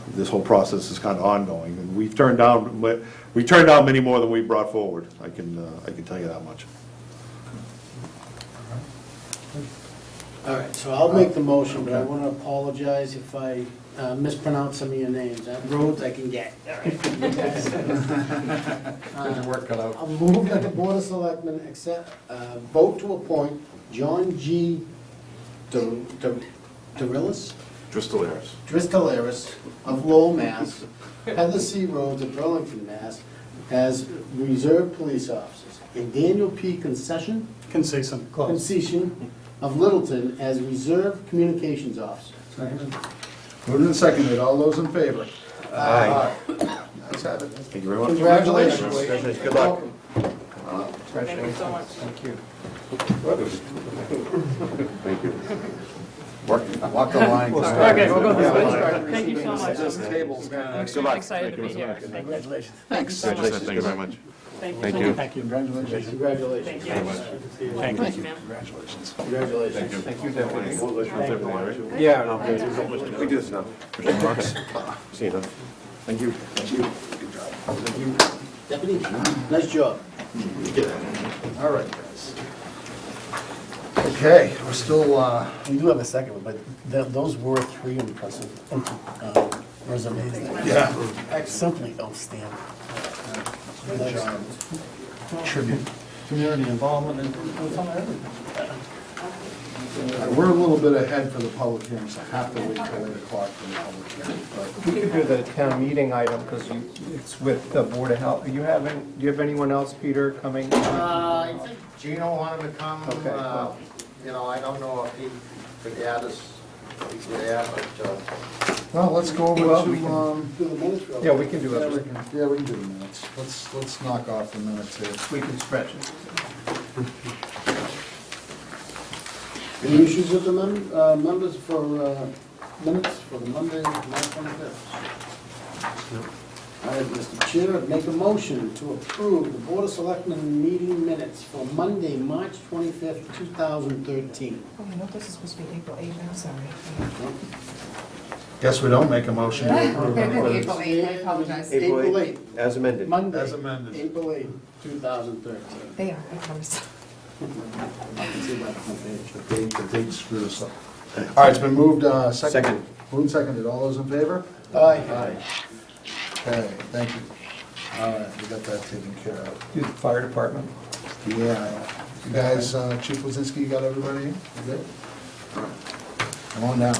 this whole process is kind of ongoing, and we turned down many more than we brought forward. I can tell you that much. All right, so I'll make the motion, but I want to apologize if I mispronounce some of your names. Rhodes I can get. All right. Your work cut out. I'll move that the Board of Selectmen vote to appoint John G. Drillis of Lowell, Mass., Heather C. Rhodes of Burlington, Mass., as reserve police officers, and Daniel P. Concession of Littleton as reserve communications officer. Moved and seconded. All those in favor? Aye. Ayes have it. Thank you very much. Congratulations. Congratulations. Good luck. Thank you so much. Thank you. Thank you. Walk the line. Okay, we'll go this way. Thank you so much. This table's kind I'm extremely excited to be here. Congratulations. Thanks. Thank you so much. Thank you very much. Thank you. Thank you. Congratulations. Congratulations. Thank you. Thank you, ma'am. Congratulations. Congratulations. Thank you, Deputy. Yeah, no, we do this now. See you now. Thank you. Deputy, nice job. All right, guys. Okay, we're still, We do have a second one, but those were 3 impressive resumes. yeah, Simply outstanding. good job. Tribute. Community involvement in some areas. We're a little bit ahead for the public hearing, so I have to wait till 8 o'clock for the public hearing. But We could do the town meeting item, because it's with the Board of Health. Do you have anyone else, Peter, coming? I think Gino wanted to come. Okay. I don't know if he could add us, well, let's go over to, do the minutes real Yeah, quick. we can do yeah, we it. can do the minutes. Let's knock off the minutes here. We can stretch it. Any issues with the members for minutes for the Monday, March 25th? All right, Mr. Chair, I'd make a motion to approve the Board of Selectmen meeting minutes for Monday, March 25th, 2013. Oh, I know this is supposed to be April 8th, I'm sorry. Guess we don't make a motion to approve Okay, them. April 8th, I apologize. April April 8th. 8th, As amended. Monday. As amended. April 8th. 2013. They are, I promise. I can see by the front page. The date screwed us up. All right, it's been moved, second. Second. Moved and seconded. All those in favor? Aye. Okay, thank you. All right, we got that taken care of. Do the fire department. Yeah. You guys, Chief Wazinski, you got everybody in? You good? All right. Come on down.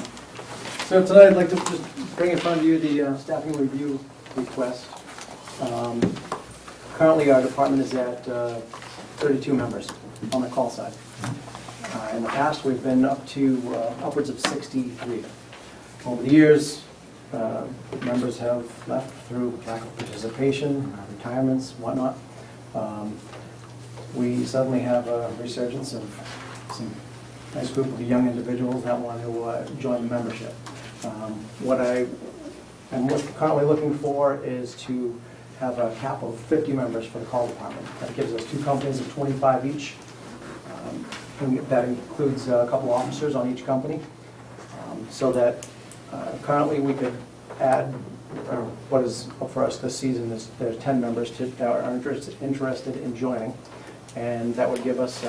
So tonight, I'd like to just bring in front of you the staffing review request. Currently, our department is at 32 members on the call side. In the past, we've been up to upwards of 63. Over the years, members have left through lack of participation, retirements, whatnot. We suddenly have a resurgence of some nice group of young individuals that want to join the membership. What I am currently looking for is to have a cap of 50 members for the call department. That gives us 2 companies of 25 each. And that includes a couple officers on each company. So that currently we could add, or what is up for us this season is there's 10 members that are interested in joining. And that would give us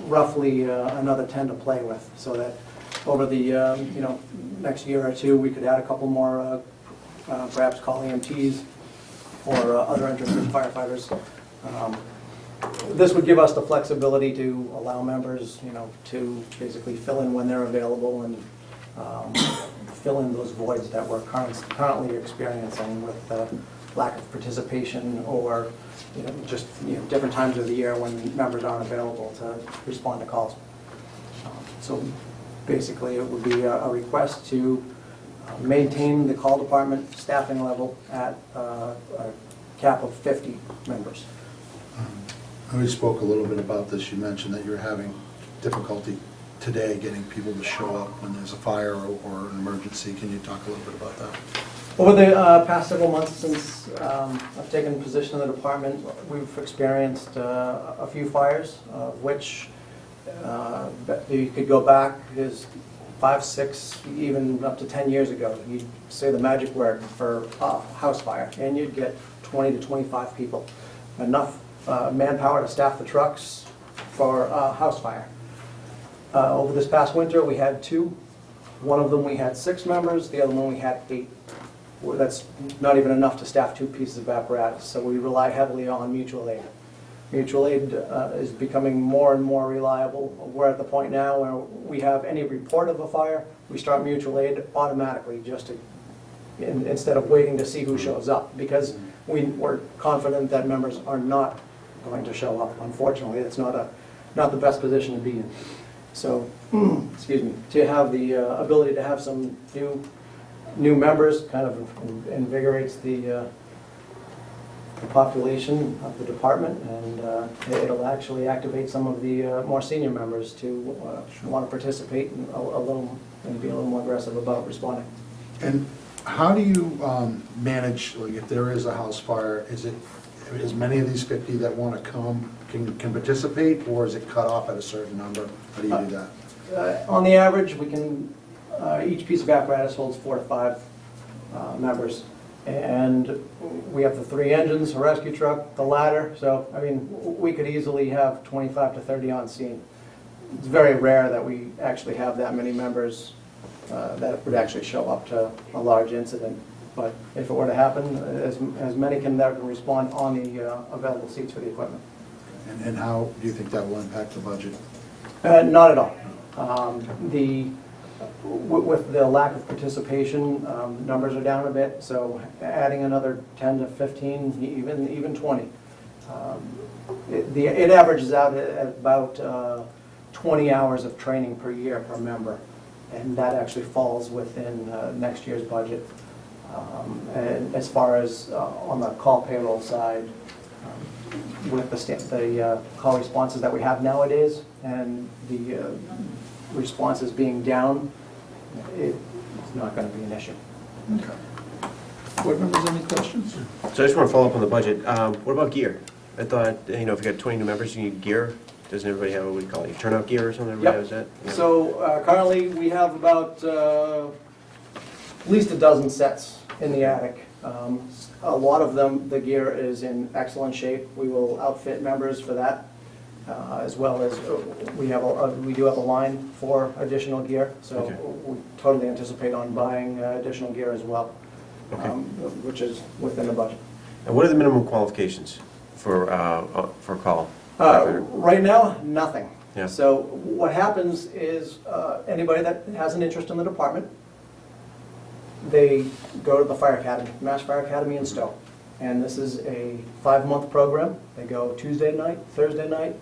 roughly another 10 to play with, so that over the next year or two, we could add a couple more, perhaps call EMTs or other interested firefighters. This would give us the flexibility to allow members, to basically fill in when they're available and fill in those voids that we're currently experiencing with lack of participation or just different times of the year when members aren't available to respond to calls. So basically, it would be a request to maintain the call department staffing level at a cap of 50 members. We spoke a little bit about this. You mentioned that you're having difficulty today getting people to show up when there's a fire or an emergency. Can you talk a little bit about that? Over the past several months since I've taken position in the department, we've experienced a few fires, which you could go back as 5, 6, even up to 10 years ago. You'd say the magic word for house fire, and you'd get 20 to 25 people. Enough manpower to staff the trucks for a house fire. Over this past winter, we had 2. One of them we had 6 members, the other one we had 8. Well, that's not even enough to staff 2 pieces of apparatus, so we rely heavily on mutual aid. Mutual aid is becoming more and more reliable. We're at the point now where we have any report of a fire, we start mutual aid automatically, just to, instead of waiting to see who shows up, because we're confident that members are not going to show up. Unfortunately, it's not the best position to be in. So, excuse me, to have the ability to have some new members kind of invigorates the population of the department, and it'll actually activate some of the more senior members to want to participate and be a little more aggressive about responding. And how do you manage, like, if there is a house fire, is many of these 50 that want to come can participate, or is it cut off at a certain number? How do you do that? On the average, we can, each piece of apparatus holds 4 to 5 members. And we have the 3 engines, a rescue truck, the ladder, so, I mean, we could easily have 25 to 30 on scene. It's very rare that we actually have that many members that would actually show up to a large incident. But if it were to happen, as many can respond on the available seats for the equipment. And how do you think that will impact the budget? Not at all. With the lack of participation, numbers are down a bit, so adding another 10 to 15, even 20. It averages out at about 20 hours of training per year per member, and that actually falls within next year's budget. And as far as on the call payroll side, with the call responses that we have nowadays and the responses being down, it's not going to be an issue. Okay. Board members, any questions? So I just want to follow up on the budget. What about gear? I thought, if you got 20 new members, you need gear. Doesn't everybody have what we call it, turnout gear or something? Everybody has that? Yeah. So currently, we have about at least a dozen sets in the attic. A lot of them, the gear is in excellent shape. We will outfit members for that, as well as we do have a line for additional gear, so Okay. we totally anticipate on buying additional gear as well, Okay. which is within the budget. And what are the minimum qualifications for call? firefighter? Right now, nothing. Yeah. So what happens is, anybody that has an interest in the department, they go to the fire academy, Mass Fire Academy in Stowe. And this is a 5-month program. They go Tuesday night, Thursday night,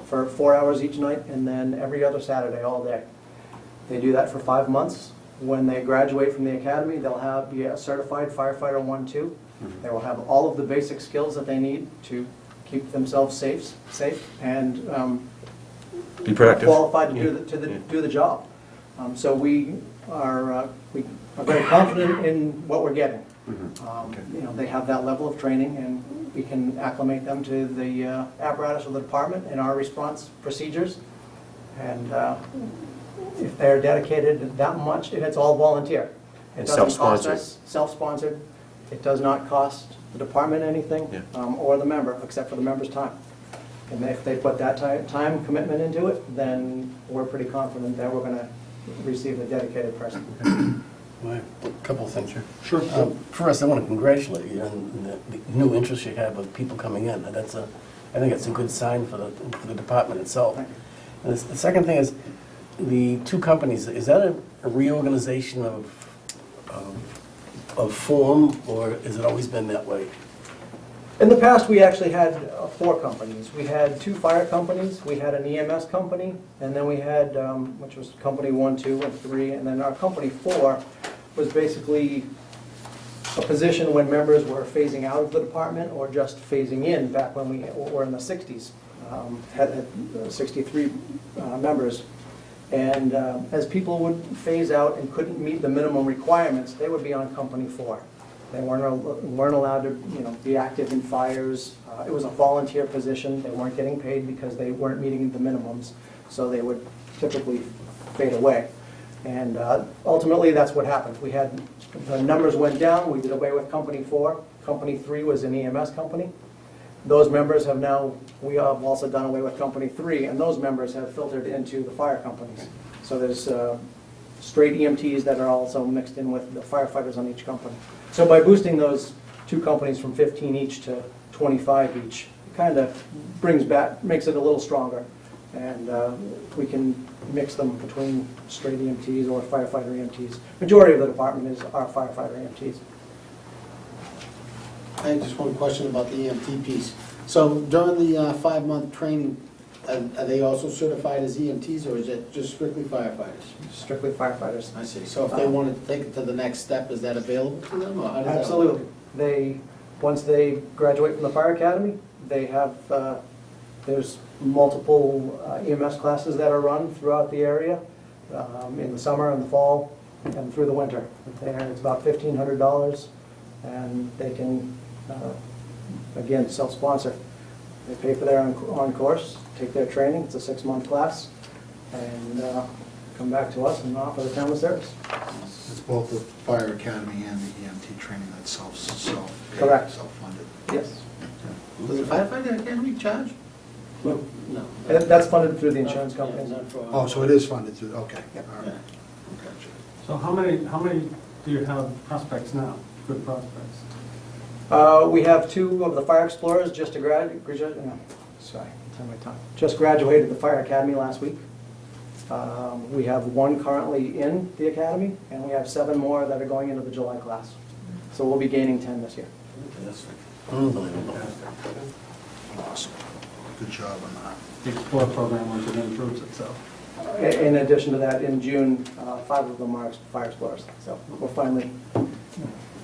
for 4 hours each night, and then every other Saturday, all day. They do that for 5 months. When they graduate from the academy, they'll be a certified firefighter 1-2. They will have all of the basic skills that they need to keep themselves safe, and Be productive. qualified to Yeah. do the job. So we are very confident in what we're getting. You know, they have that level of training, and we can acclimate them to the apparatus of the department and our response procedures. And if they're dedicated that much, and it's all volunteer. It And doesn't cost self-sponsored. us, self-sponsored. It does not cost the department anything, Yeah. or the member, except for the member's time. And if they put that time commitment into it, then we're pretty confident that we're going to receive a dedicated person. A couple of things here. Sure. First, I want to congratulate you on the new interest you have of people coming in. I think it's a good sign for the department itself. Thank you. And the second thing is, the two companies, is that a reorganization of form, or has it always been that way? In the past, we actually had 4 companies. We had 2 fire companies, we had an EMS company, and then we had, which was company 1, 2, and 3, and then our company 4 was basically a position when members were phasing out of the department or just phasing in back when we were in the 60s. Had 63 members. And as people would phase out and couldn't meet the minimum requirements, they would be on company 4. They weren't allowed to, be active in fires. It was a volunteer position. They weren't getting paid because they weren't meeting the minimums, so they would typically fade away. And ultimately, that's what happened. The numbers went down. We did away with company 4. Company 3 was an EMS company. Those members have now, we have also done away with company 3, and those members have filtered into the fire companies. So there's straight EMTs that are also mixed in with the firefighters on each company. So by boosting those 2 companies from 15 each to 25 each, it kind of makes it a little stronger. And we can mix them between straight EMTs or firefighter EMTs. Majority of the department are firefighter EMTs. I have just one question about the EMT piece. So during the 5-month training, are they also certified as EMTs, or is it just strictly firefighters? Strictly firefighters. I see. So if they wanted to take it to the next step, is that available to them, or how does that work? Absolutely. Once they graduate from the fire academy, they have, there's multiple EMS classes that are run throughout the area, in the summer and the fall, and through the winter. It's about $1,500, and they can, again, self-sponsor. They pay for their on-course, take their training, it's a 6-month class, and come back to us and offer the town the service. It's both the fire academy and the EMT training that's Correct. self-funded. Yes. Does the firefighter academy charge? No. And that's funded through the insurance companies. Oh, so it is funded through, okay. Yep. All right. Gotcha. So how many do you have prospects now, good prospects? We have 2 of the fire explorers just graduated the fire academy last week. We have 1 currently in the academy, and we have 7 more that are going into the July class. So we'll be gaining 10 this year. That's unbelievable. Awesome. Good job on that. The Explore program once it improves itself. In addition to that, in June, 5 of them are fire explorers. So we're finally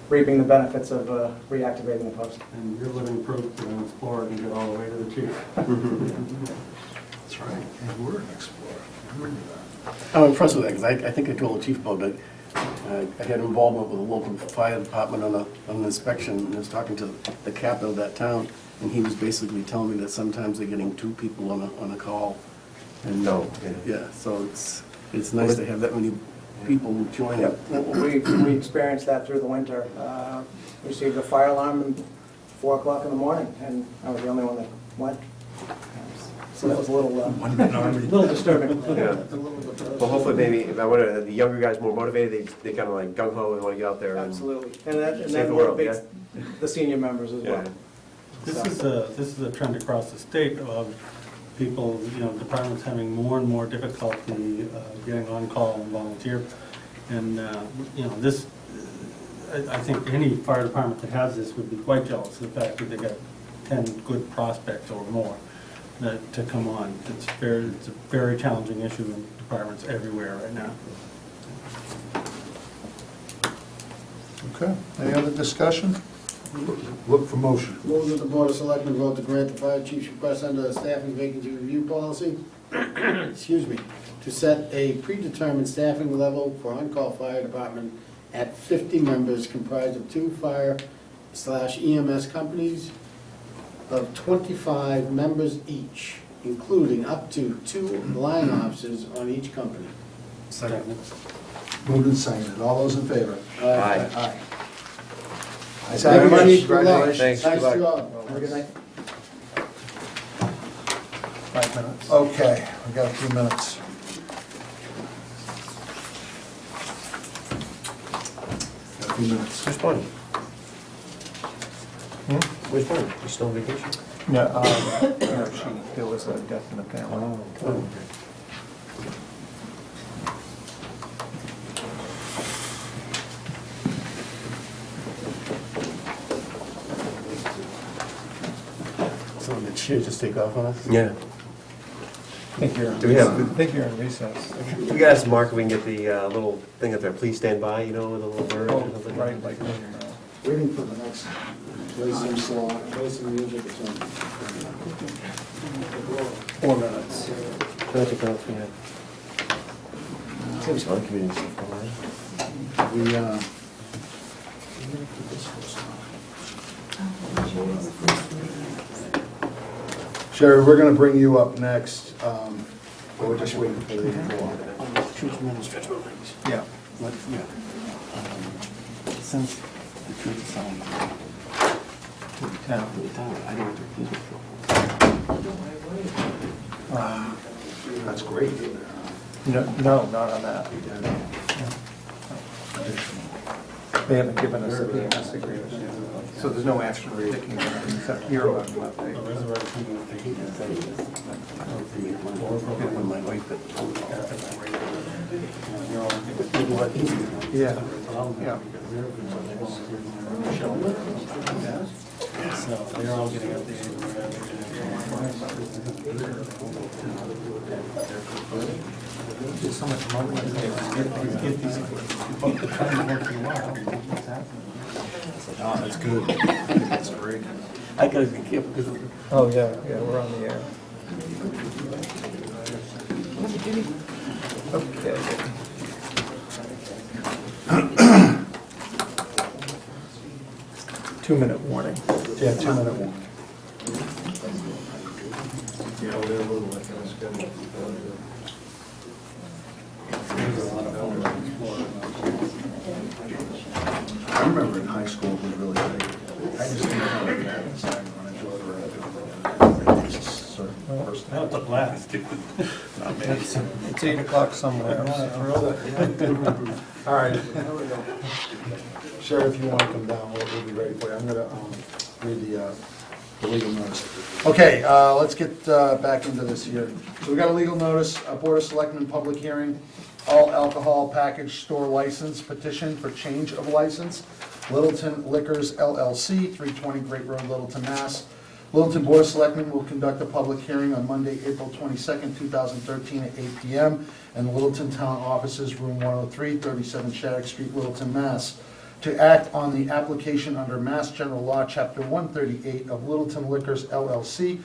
reaping the benefits of reactivating the post. And you're living proof that an Explorer can get all the way to the chief. That's right. And we're an explorer. I remember that. I'm impressed with that, because I think I told the chief about that. I had involvement with a local fire department on an inspection, and I was talking to the captain of that town, and he was basically telling me that sometimes they're getting 2 people on a call. And No. yeah, so it's nice to have that many people who join up. We experienced that through the winter. We received a fire alarm at 4 o'clock in the morning, and I was the only one that went. So that was a little disturbing. Yeah. Well, hopefully maybe, if I wonder, the younger guys more motivated, they kind of like gung ho and want to get out there. Absolutely. And that Save the world, motivates the senior members as well. This is a trend across the state of people, departments having more and more difficulty getting on call and volunteer. And, this, I think any fire department that has this would be quite jealous of the fact that they got 10 good prospects or more to come on. It's a very challenging issue in departments everywhere right now. Okay, any other discussion? Look for motion. Move that the Board of Selectmen vote to grant the fire chief's request under the staffing vacancy review policy, excuse me, to set a predetermined staffing level for on-call fire department at 50 members comprised of 2 fire/EMS companies of 25 members each, including up to 2 line officers on each company. Second. Moved and seconded. All those in favor? Aye. Aye. Ayes Thank have you, it. Chief. Good luck. Thanks. Nice Good luck. job. Have a good night. 5 minutes. Okay, we got a few minutes. Got a few minutes. Where's Bonnie? Where's Bonnie? You still on vacation? No, there was a death in the family. Oh. So did she just take off on us? Yeah. I think you're in recess. We gotta ask Mark if we can get the little thing up there, please stand by, with a little bird or something. Right, like, Waiting for the next, play some song, play some music or something. 4 minutes. Magic else we have. Seems fun, community stuff going on. Sherry, we're gonna bring you up next. We're just waiting for the Yeah. Since the church is selling to the town, I don't think That's great. No, not on that. They haven't given us a PMS agreement, so there's no action we're taking except here on the update. Yeah, yeah. So they're all getting up There's so much money. Oh, that's good. That's great. I gotta be careful because Oh, yeah, we're on the air. Okay. Two-minute warning. Yeah, 2-minute one. I remember in high school it was really big. I just didn't know what that inside when I drove around. Sort of first That was a blast. It's 8 o'clock somewhere. All right. Sheriff, if you want to come down, we'll be ready for you. I'm going to read the legal notice. Okay, let's get back into this here. So we got a legal notice, a Board of Selectmen public hearing, all alcohol package store license petition for change of license, Littleton Liquors LLC, 320 Great Road, Littleton, Mass. Littleton Board of Selectmen will conduct a public hearing on Monday, April 22nd, 2013 at 8 p.m. in the Littleton Town Offices, Room 103, 37 Shattuck Street, Littleton, Mass. To act on the application under Mass General Law, Chapter 138 of Littleton Liquors LLC,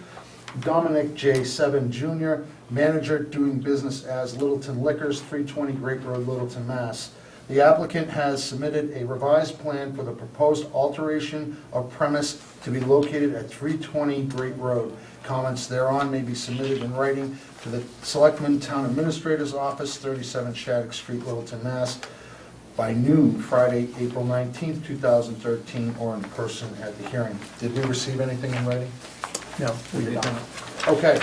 Dominic J. Seven Jr., manager doing business as Littleton Liquors, 320 Great Road, Littleton, Mass. The applicant has submitted a revised plan for the proposed alteration of premise to be located at 320 Great Road. Comments thereon may be submitted in writing to the Selectmen Town Administrator's Office, 37 Shattuck Street, Littleton, Mass., by noon, Friday, April 19th, 2013, or in person at the hearing. Did we receive anything in writing? No, we did not. Okay.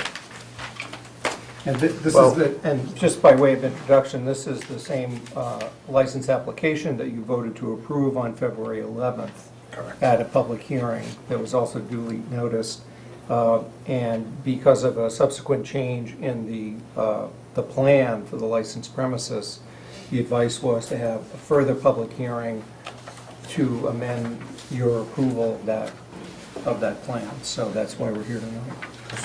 And this Well- is the, and just by way of introduction, this is the same license application that you voted to approve on February 11th. Correct. At a public hearing that was also duly noticed. And because of a subsequent change in the plan for the licensed premises, the advice was to have a further public hearing to amend your approval of that plan. So that's why we're here tonight.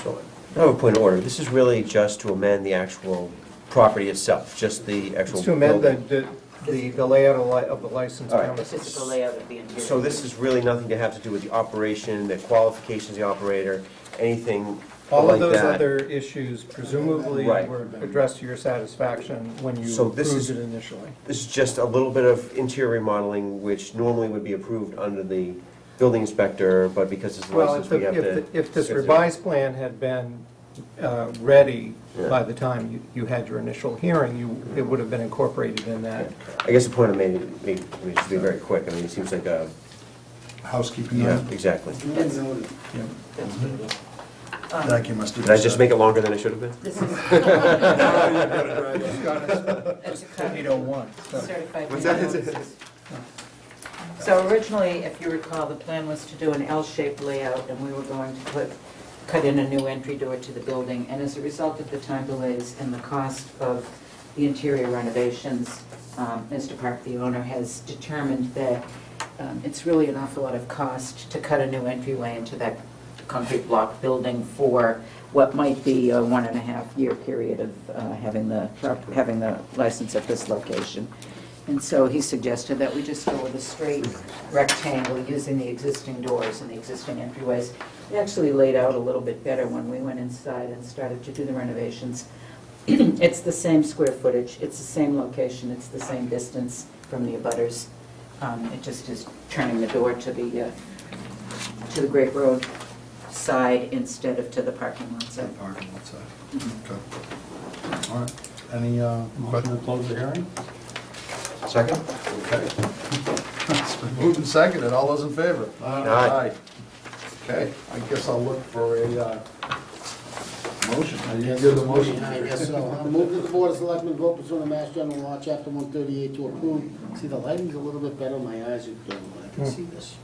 So, I have a point of order. This is really just to amend the actual property itself, just the actual It's to amend building. the layout of the licensed All right. premises. Physical layout of the interior. So this is really nothing to have to do with the operation, the qualifications of the operator, anything All like of those that? other issues presumably Right. were addressed to your satisfaction when you So this approved is- it initially. This is just a little bit of interior remodeling, which normally would be approved under the building inspector, but because it's Well, licensed, we have to... if this sit through. revised plan had been ready Yeah. by the time you had your initial hearing, it would have been incorporated in that. I guess the point I made, maybe just be very quick, I mean, it seems like a... Housekeeping. Yeah, exactly. That's Thank you, Mr. Did I just make it longer than it should have been? This is that's a copy. 801. Certified. What's that? minimums. So originally, if you recall, the plan was to do an L-shaped layout, and we were going to cut in a new entry door to the building. And as a result of the time delays and the cost of the interior renovations, Mr. Park, the owner, has determined that it's really an awful lot of cost to cut a new entryway into that concrete block building for what might be a 1.5-year period of having the license at this location. And so he suggested that we just go with a straight rectangle using the existing doors and the existing entryways. It actually laid out a little bit better when we went inside and started to do the renovations. It's the same square footage, it's the same location, it's the same distance from the abutters. It just is turning the door to the Great Road side instead of to the parking lot side. Parking lot side. Okay. All right. Any Motion to close the hearing? Second? Okay. It's been moved and seconded. All those in favor? Aye. Okay, I guess I'll look for a motion. Are you gonna give the motion? I guess so. I'll move that the Board of Selectmen vote pursuant to Mass General Law, Chapter 138, to approve, see, the lighting's a little bit better, my eyes are good when I can see this.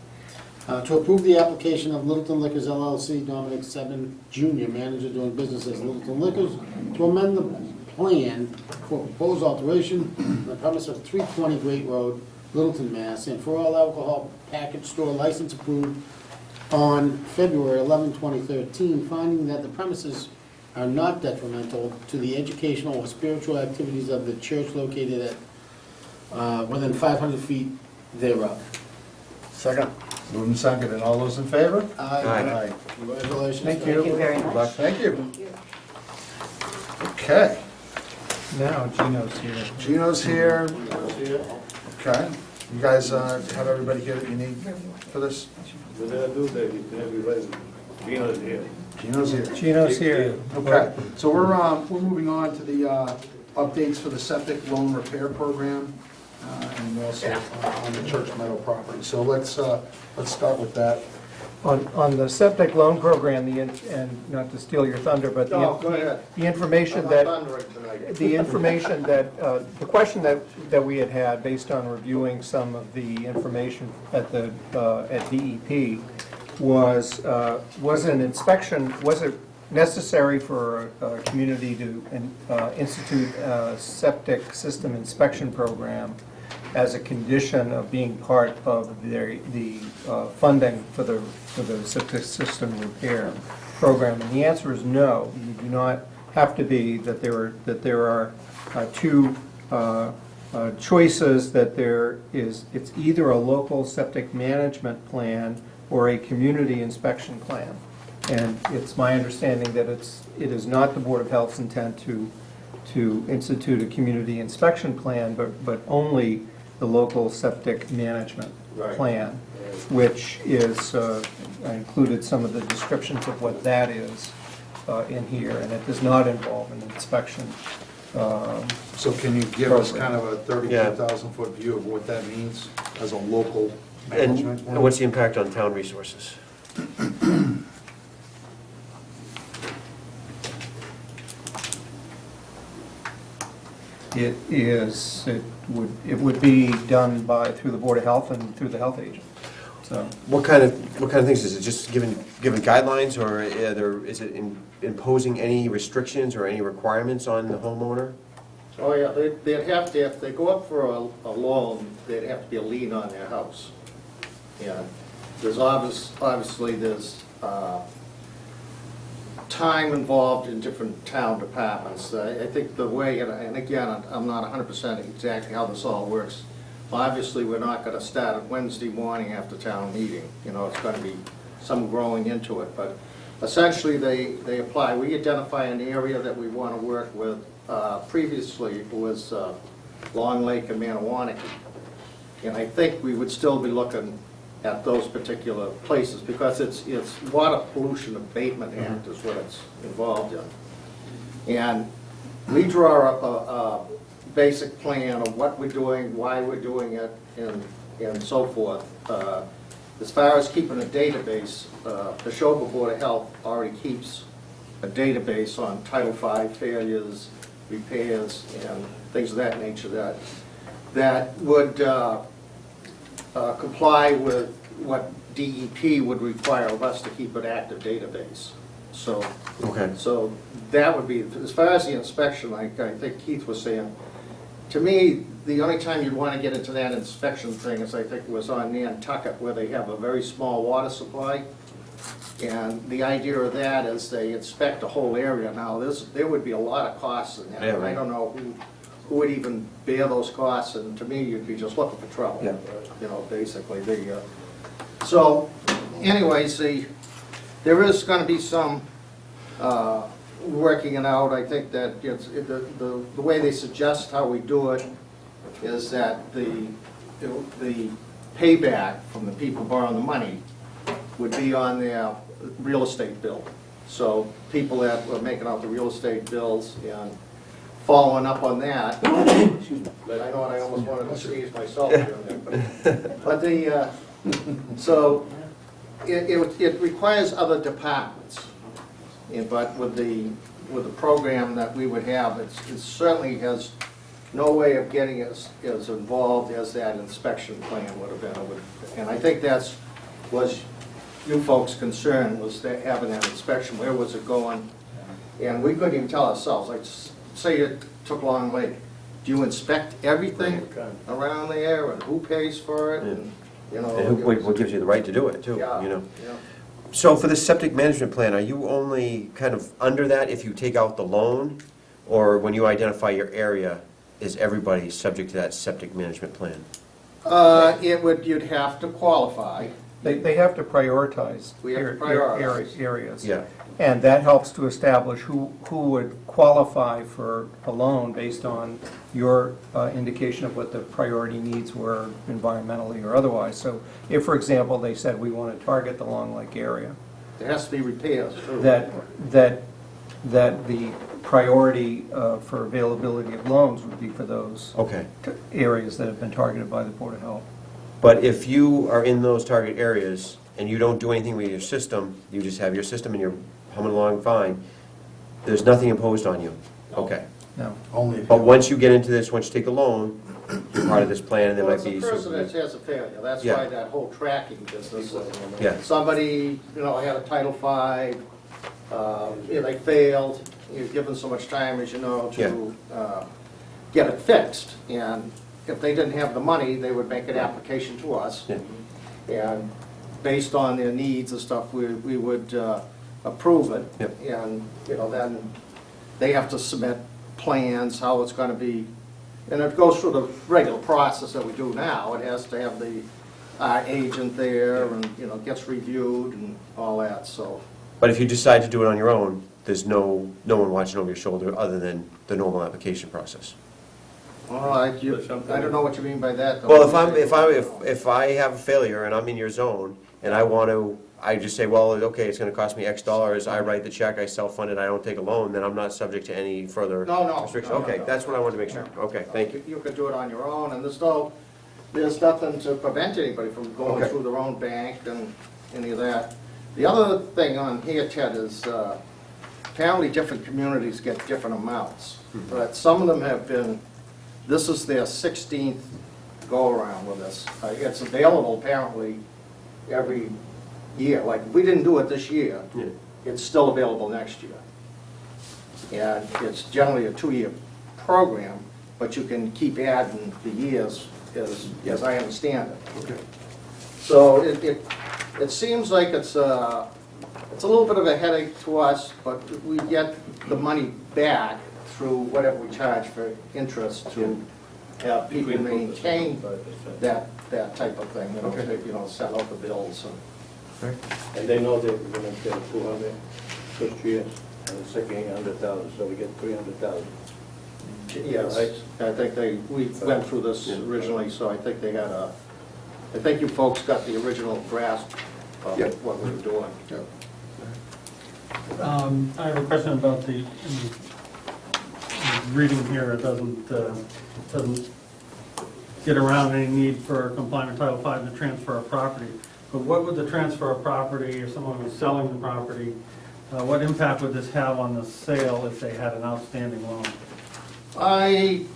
To approve the application of Littleton Liquors LLC, Dominic Seven Jr., manager doing business as Littleton Liquors, to amend the plan for proposed alteration on the premise of 320 Great Road, Littleton, Mass., and for all alcohol package store license approved on February 11, 2013, finding that the premises are not detrimental to the educational or spiritual activities of the church located at within 500 feet thereof. Second. Moved and seconded. All those in favor? Aye. Congratulations. Thank you. Thank you very much. Thank you. Okay. Now Gino's here. Gino's here. Okay. You guys have everybody here that you need for this? Gino's here. Gino's here. Okay, so we're moving on to the updates for the septic loan repair program and also on the Church Meadow property. So let's start with that. On the septic loan program, and not to steal your thunder, but No, go ahead. the information that, the question that we had based on reviewing some of the information at DEP was an inspection, was it necessary for a community to institute a septic system inspection program as a condition of being part of the funding for the septic system repair program? And the answer is no. You do not have to be, that there are two choices, that it's either a local septic management plan or a community inspection plan. And it's my understanding that it is not the Board of Health's intent to institute a community inspection plan, but only the local septic management Right. plan, which is, I included some of the descriptions of what that is in here, and it does not involve an inspection. So can you give us Program. kind of a 32,000-foot view of what that means as a local management? And what's the impact on town resources? It would be done through the Board of Health and through the health agent, so. What kind of things, is it just giving guidelines, or is it imposing any restrictions or any requirements on the homeowner? Oh, yeah, they'd have to, if they go up for a loan, there'd have to be a lien on their house. Yeah, there's obviously there's time involved in different town departments. I think the way, and again, I'm not 100% exactly how this all works. Obviously, we're not gonna start on Wednesday morning after town meeting. You know, it's gonna be some growing into it, but essentially they apply. We identify an area that we wanna work with. Previously, it was Long Lake and Manawanaki. And I think we would still be looking at those particular places, because it's Water Pollution Abatement Act is what it's involved in. And we draw up a basic plan of what we're doing, why we're doing it, and so forth. As far as keeping a database, the Neshoba Board of Health already keeps a database on Title V failures, repairs, and things of that nature that would comply with what DEP would require of us to keep an active database. So, Okay. so that would be, as far as the inspection, like I think Keith was saying, to me, the only time you'd want to get into that inspection thing is, I think, was on Nantucket, where they have a very small water supply. And the idea of that is they inspect the whole area. Now, there would be a lot of costs in that. Yeah, right. I don't know who would even bear those costs, and to me, you'd be just looking for trouble. Yeah. You know, basically. So, anyways, there is going to be some working it out. I think that the way they suggest how we do it is that the payback from the people borrowing the money would be on their real estate bill. So people that were making out the real estate bills and following up on that, excuse me, but I know I almost wanted to sneeze myself doing that, but so it requires other departments. But with the program that we would have, it certainly has no way of getting as involved as that inspection plan would have been. And I think was you folks' concern, was that having that inspection, where was it going? And we couldn't even tell ourselves, like, say it took Long Lake, do you inspect everything around there, and who pays for it? And, you know, And what gives you the right to do it, too, Yeah, you know? yeah. So for the septic management plan, are you only kind of under that if you take out the loan? Or when you identify your area, is everybody subject to that septic management plan? You'd have to qualify. They have to prioritize We have to prioritize. areas. Yeah. And that helps to establish who would qualify for a loan based on your indication of what the priority needs were environmentally or otherwise. So if, for example, they said we want to target the Long Lake area, There has to be repairs, too. that the priority for availability of loans would be for those Okay. areas that have been targeted by the Board of Health. But if you are in those target areas and you don't do anything with your system, you just have your system and you're humming along fine, there's nothing imposed on you? Okay. No. Only if But you- once you get into this, once you take a loan, you're part of this plan, and there Well, might it's be... a person that has a failure. That's Yeah. why that whole tracking business. Yeah. Somebody, had a Title V, they failed, you're given so much time, as you know, to get it fixed. And if they didn't have the money, they would make an application to us. Yeah. And based on their needs and stuff, we would approve it. Yep. And, then they have to submit plans, how it's gonna be. And it goes through the regular process that we do now. It has to have the agent there and, gets reviewed and all that, so. But if you decide to do it on your own, there's no one watching over your shoulder other than the normal application process? Well, I don't know what you mean by that, though. Well, if I have a failure and I'm in your zone and I want to, I just say, well, okay, it's gonna cost me X dollars, I write the check, I self-fund it, I don't take a loan, then I'm not subject to any further No. restrictions? Okay, that's what I wanted to make sure. Okay, thank you. You could do it on your own, and there's nothing to prevent anybody from going Okay. through their own bank and any of that. The other thing on here, Ted, is apparently different communities get different amounts. But some of them have been, this is their 16th go-around with this. It's available apparently every year. Like, if we didn't do it this year, Yeah. it's still available next year. And it's generally a 2-year program, but you can keep adding the years as I understand it. Okay. So it seems like it's a little bit of a headache to us, but we get the money back through whatever we charge for interest to have people maintain that type of thing, send out the bills. And they know they're gonna get 200 first year, and the second year 100,000, so we get 300,000. Yes, I think we went through this originally, so I think I think you folks got the original grasp of what we were doing. I have a question about the reading here. It doesn't get around any need for complying with Title V to transfer a property. But what would the transfer of property, if someone was selling the property, what impact would this have on the sale if they had an outstanding loan? I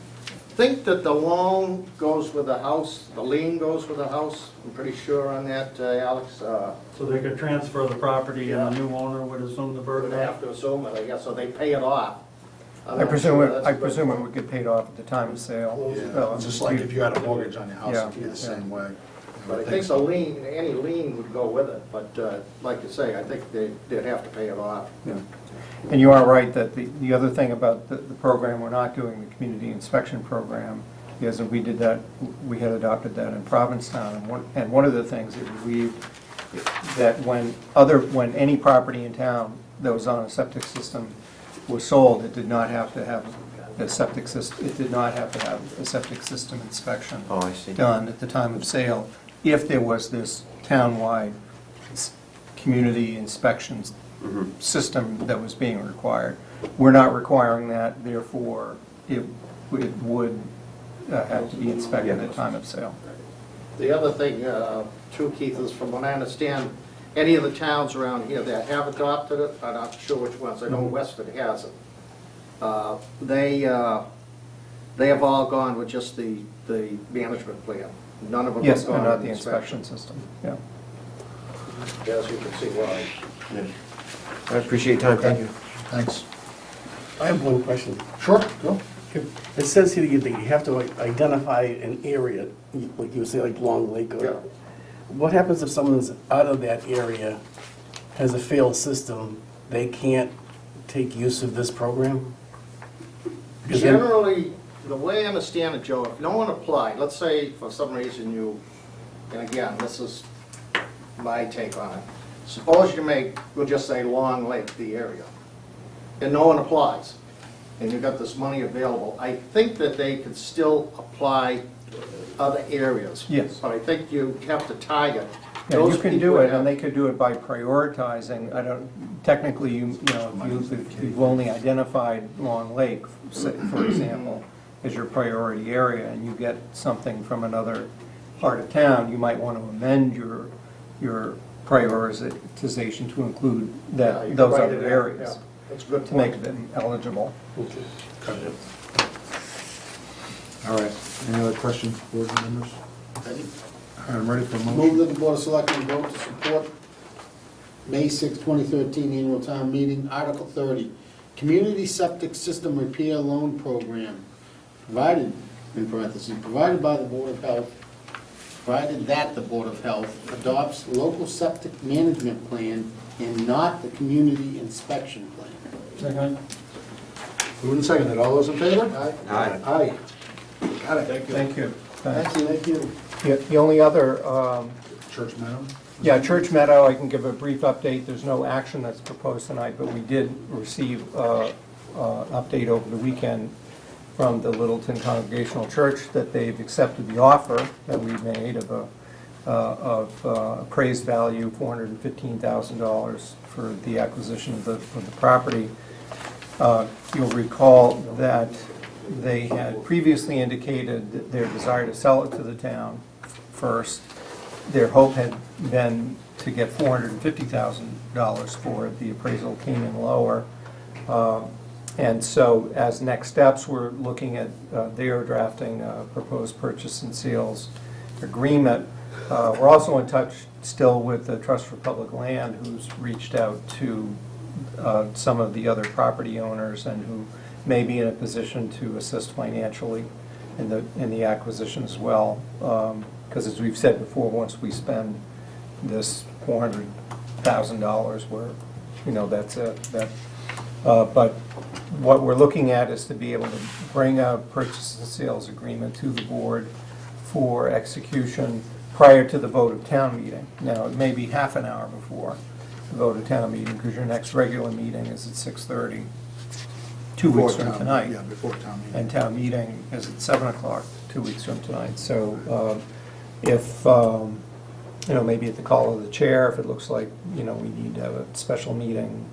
think that the loan goes with the house, the lien goes with the house. I'm pretty sure on that, Alex. So they could transfer the property and the new owner would assume the burden? Would have to assume it, I guess, so they pay it off. I presume it would get paid off at the time of sale. Yeah, just like if you had a mortgage on your house, it'd be the same way. But I think the lien, any lien would go with it, but like you say, I think they'd have to pay it off. Yeah. And you are right that the other thing about the program, we're not doing the community inspection program, because if we did that, we had adopted that in Provincetown. And one of the things that when any property in town that was on a septic system was sold, it did not have to have a septic system, it did not have to have a septic system inspection Oh, I see. done at the time of sale, if there was this townwide community inspections system that was being required. We're not requiring that, therefore, it would have to be inspected at time of sale. The other thing, too, Keith, is from what I understand, any of the towns around here that have adopted it, I'm not sure which ones, I know Westford has it. They have all gone with just the management plan. None of them Yes, have but gone not with the inspection system, yeah. As you can see why. I appreciate your time, thank you. Thanks. I have one question. Sure, go. It says here that you have to identify an area, like you would say, like Long Lake. Yeah. What happens if someone's out of that area, has a failed system, they can't take use of this program? Because then- Generally, the way I understand it, Joe, if no one applied, let's say for some reason you, and again, this is my take on it. Suppose you make, we'll just say Long Lake, the area, and no one applies, and you've got this money available. I think that they could still apply other areas. Yes. But I think you have to target. Yeah, those you can people do that it, and have- they could do it by prioritizing. Technically, if you've only identified Long Lake, for example, as your priority area, and you get something from another part of town, you might want to amend your prioritization to include Yeah, you can those write other it in. areas, Yeah, that's a good to make point. them eligible. All right, any other questions, board members? All right, I'm ready for a Move motion. that the Board of Selectmen vote to support May 6, 2013 annual town meeting, Article 30, Community Septic System Repair Loan Program, provided, in parentheses, provided by the Board of Health, provided that the Board of Health adopts local septic management plan and not the community inspection plan. Second. Moved and seconded, all those in favor? Aye. Aye. Got it. Thank you. Thanks. Thank you. The only other Church Meadow? Yeah, Church Meadow, I can give a brief update. There's no action that's proposed tonight, but we did receive an update over the weekend from the Littleton Congregational Church that they've accepted the offer that we made of appraised value, $415,000 for the acquisition of the property. You'll recall that they had previously indicated their desire to sell it to the town first. Their hope had been to get $450,000 for it. The appraisal came in lower. And so as next steps, we're looking at, they are drafting a proposed purchase and sales agreement. We're also in touch still with the Trust for Public Land, who's reached out to some of the other property owners and who may be in a position to assist financially in the acquisition as well. Because as we've said before, once we spend this $400,000, we're, that's it. But what we're looking at is to be able to bring a purchase and sales agreement to the board for execution prior to the vote of town meeting. Now, it may be half an hour before the vote of town meeting, because your next regular meeting is at 6:30, 2 weeks from tonight. Yeah, before town meeting. And town meeting is at 7 o'clock, 2 weeks from tonight. So if, maybe at the call of the chair, if it looks like, we need to have a special meeting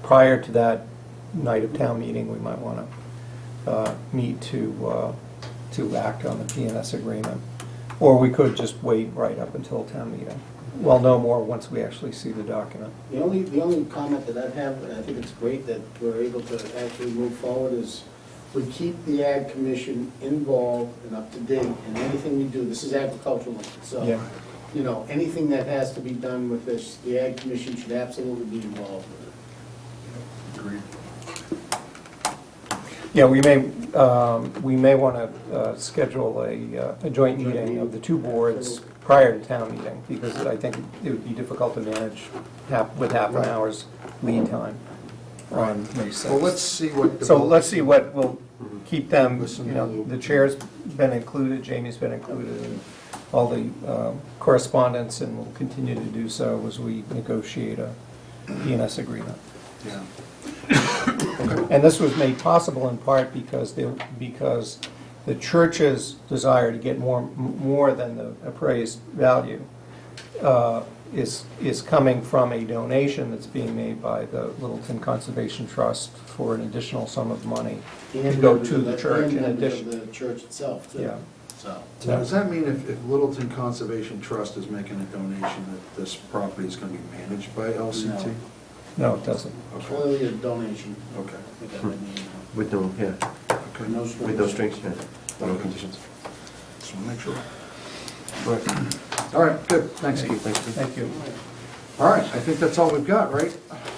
prior to that night of town meeting, we might want to meet to act on the P&S agreement. Or we could just wait right up until town meeting. We'll know more once we actually see the document. The only comment that I have, and I think it's great that we're able to actually move forward, is we keep the Ag Commission involved and up to date in anything we do. This is agricultural, so, Yeah. Anything that has to be done with this, the Ag Commission should absolutely be involved with it. Agreed. Yeah, we may want to schedule a joint meeting of the two boards prior to town meeting, because I think it would be difficult to manage with half an hour's lead time on May 6th. Well, let's see what. So let's see what will keep them, the chair's been included, Jamie's been included in all the correspondence, and will continue to do so as we negotiate a P&S agreement. Yeah. And this was made possible in part because the church's desire to get more than the appraised value is coming from a donation that's being made by the Littleton Conservation Trust for an additional sum of money to go to the church in addition. And the church itself, too. Yeah. So. So does that mean if Littleton Conservation Trust is making a donation, that this property is going to be managed by LCT? No, it doesn't. Clearly a donation. Okay. With no, yeah, Okay. No strings. with no strings, yeah, no conditions. Just want to make sure. Right. All right, good. Thanks, Keith. Thank you. All right, I think that's all we've got, right?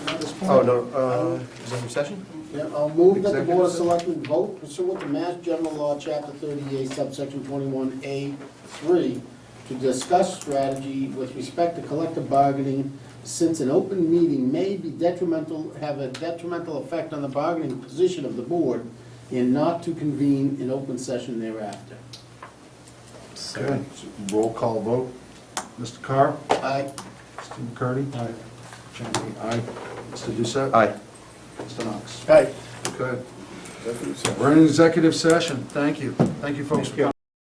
At this point? Oh, no, executive session? Yeah, I'll move that the Executive Board of session? Selectmen vote pursuant to Mass General Law, Chapter 38, subsection 21A3, to discuss strategy with respect to collective bargaining, since an open meeting may be have a detrimental effect on the bargaining position of the board, and not to convene an open session thereafter. Okay, roll call vote. Mr. Carr? Aye. Mr. McCarty? Aye. Jamie, aye. Mr. Doucette? Aye. Mr. Knox? Aye. Okay. We're in executive session. Thank you. Thank you, folks, for coming.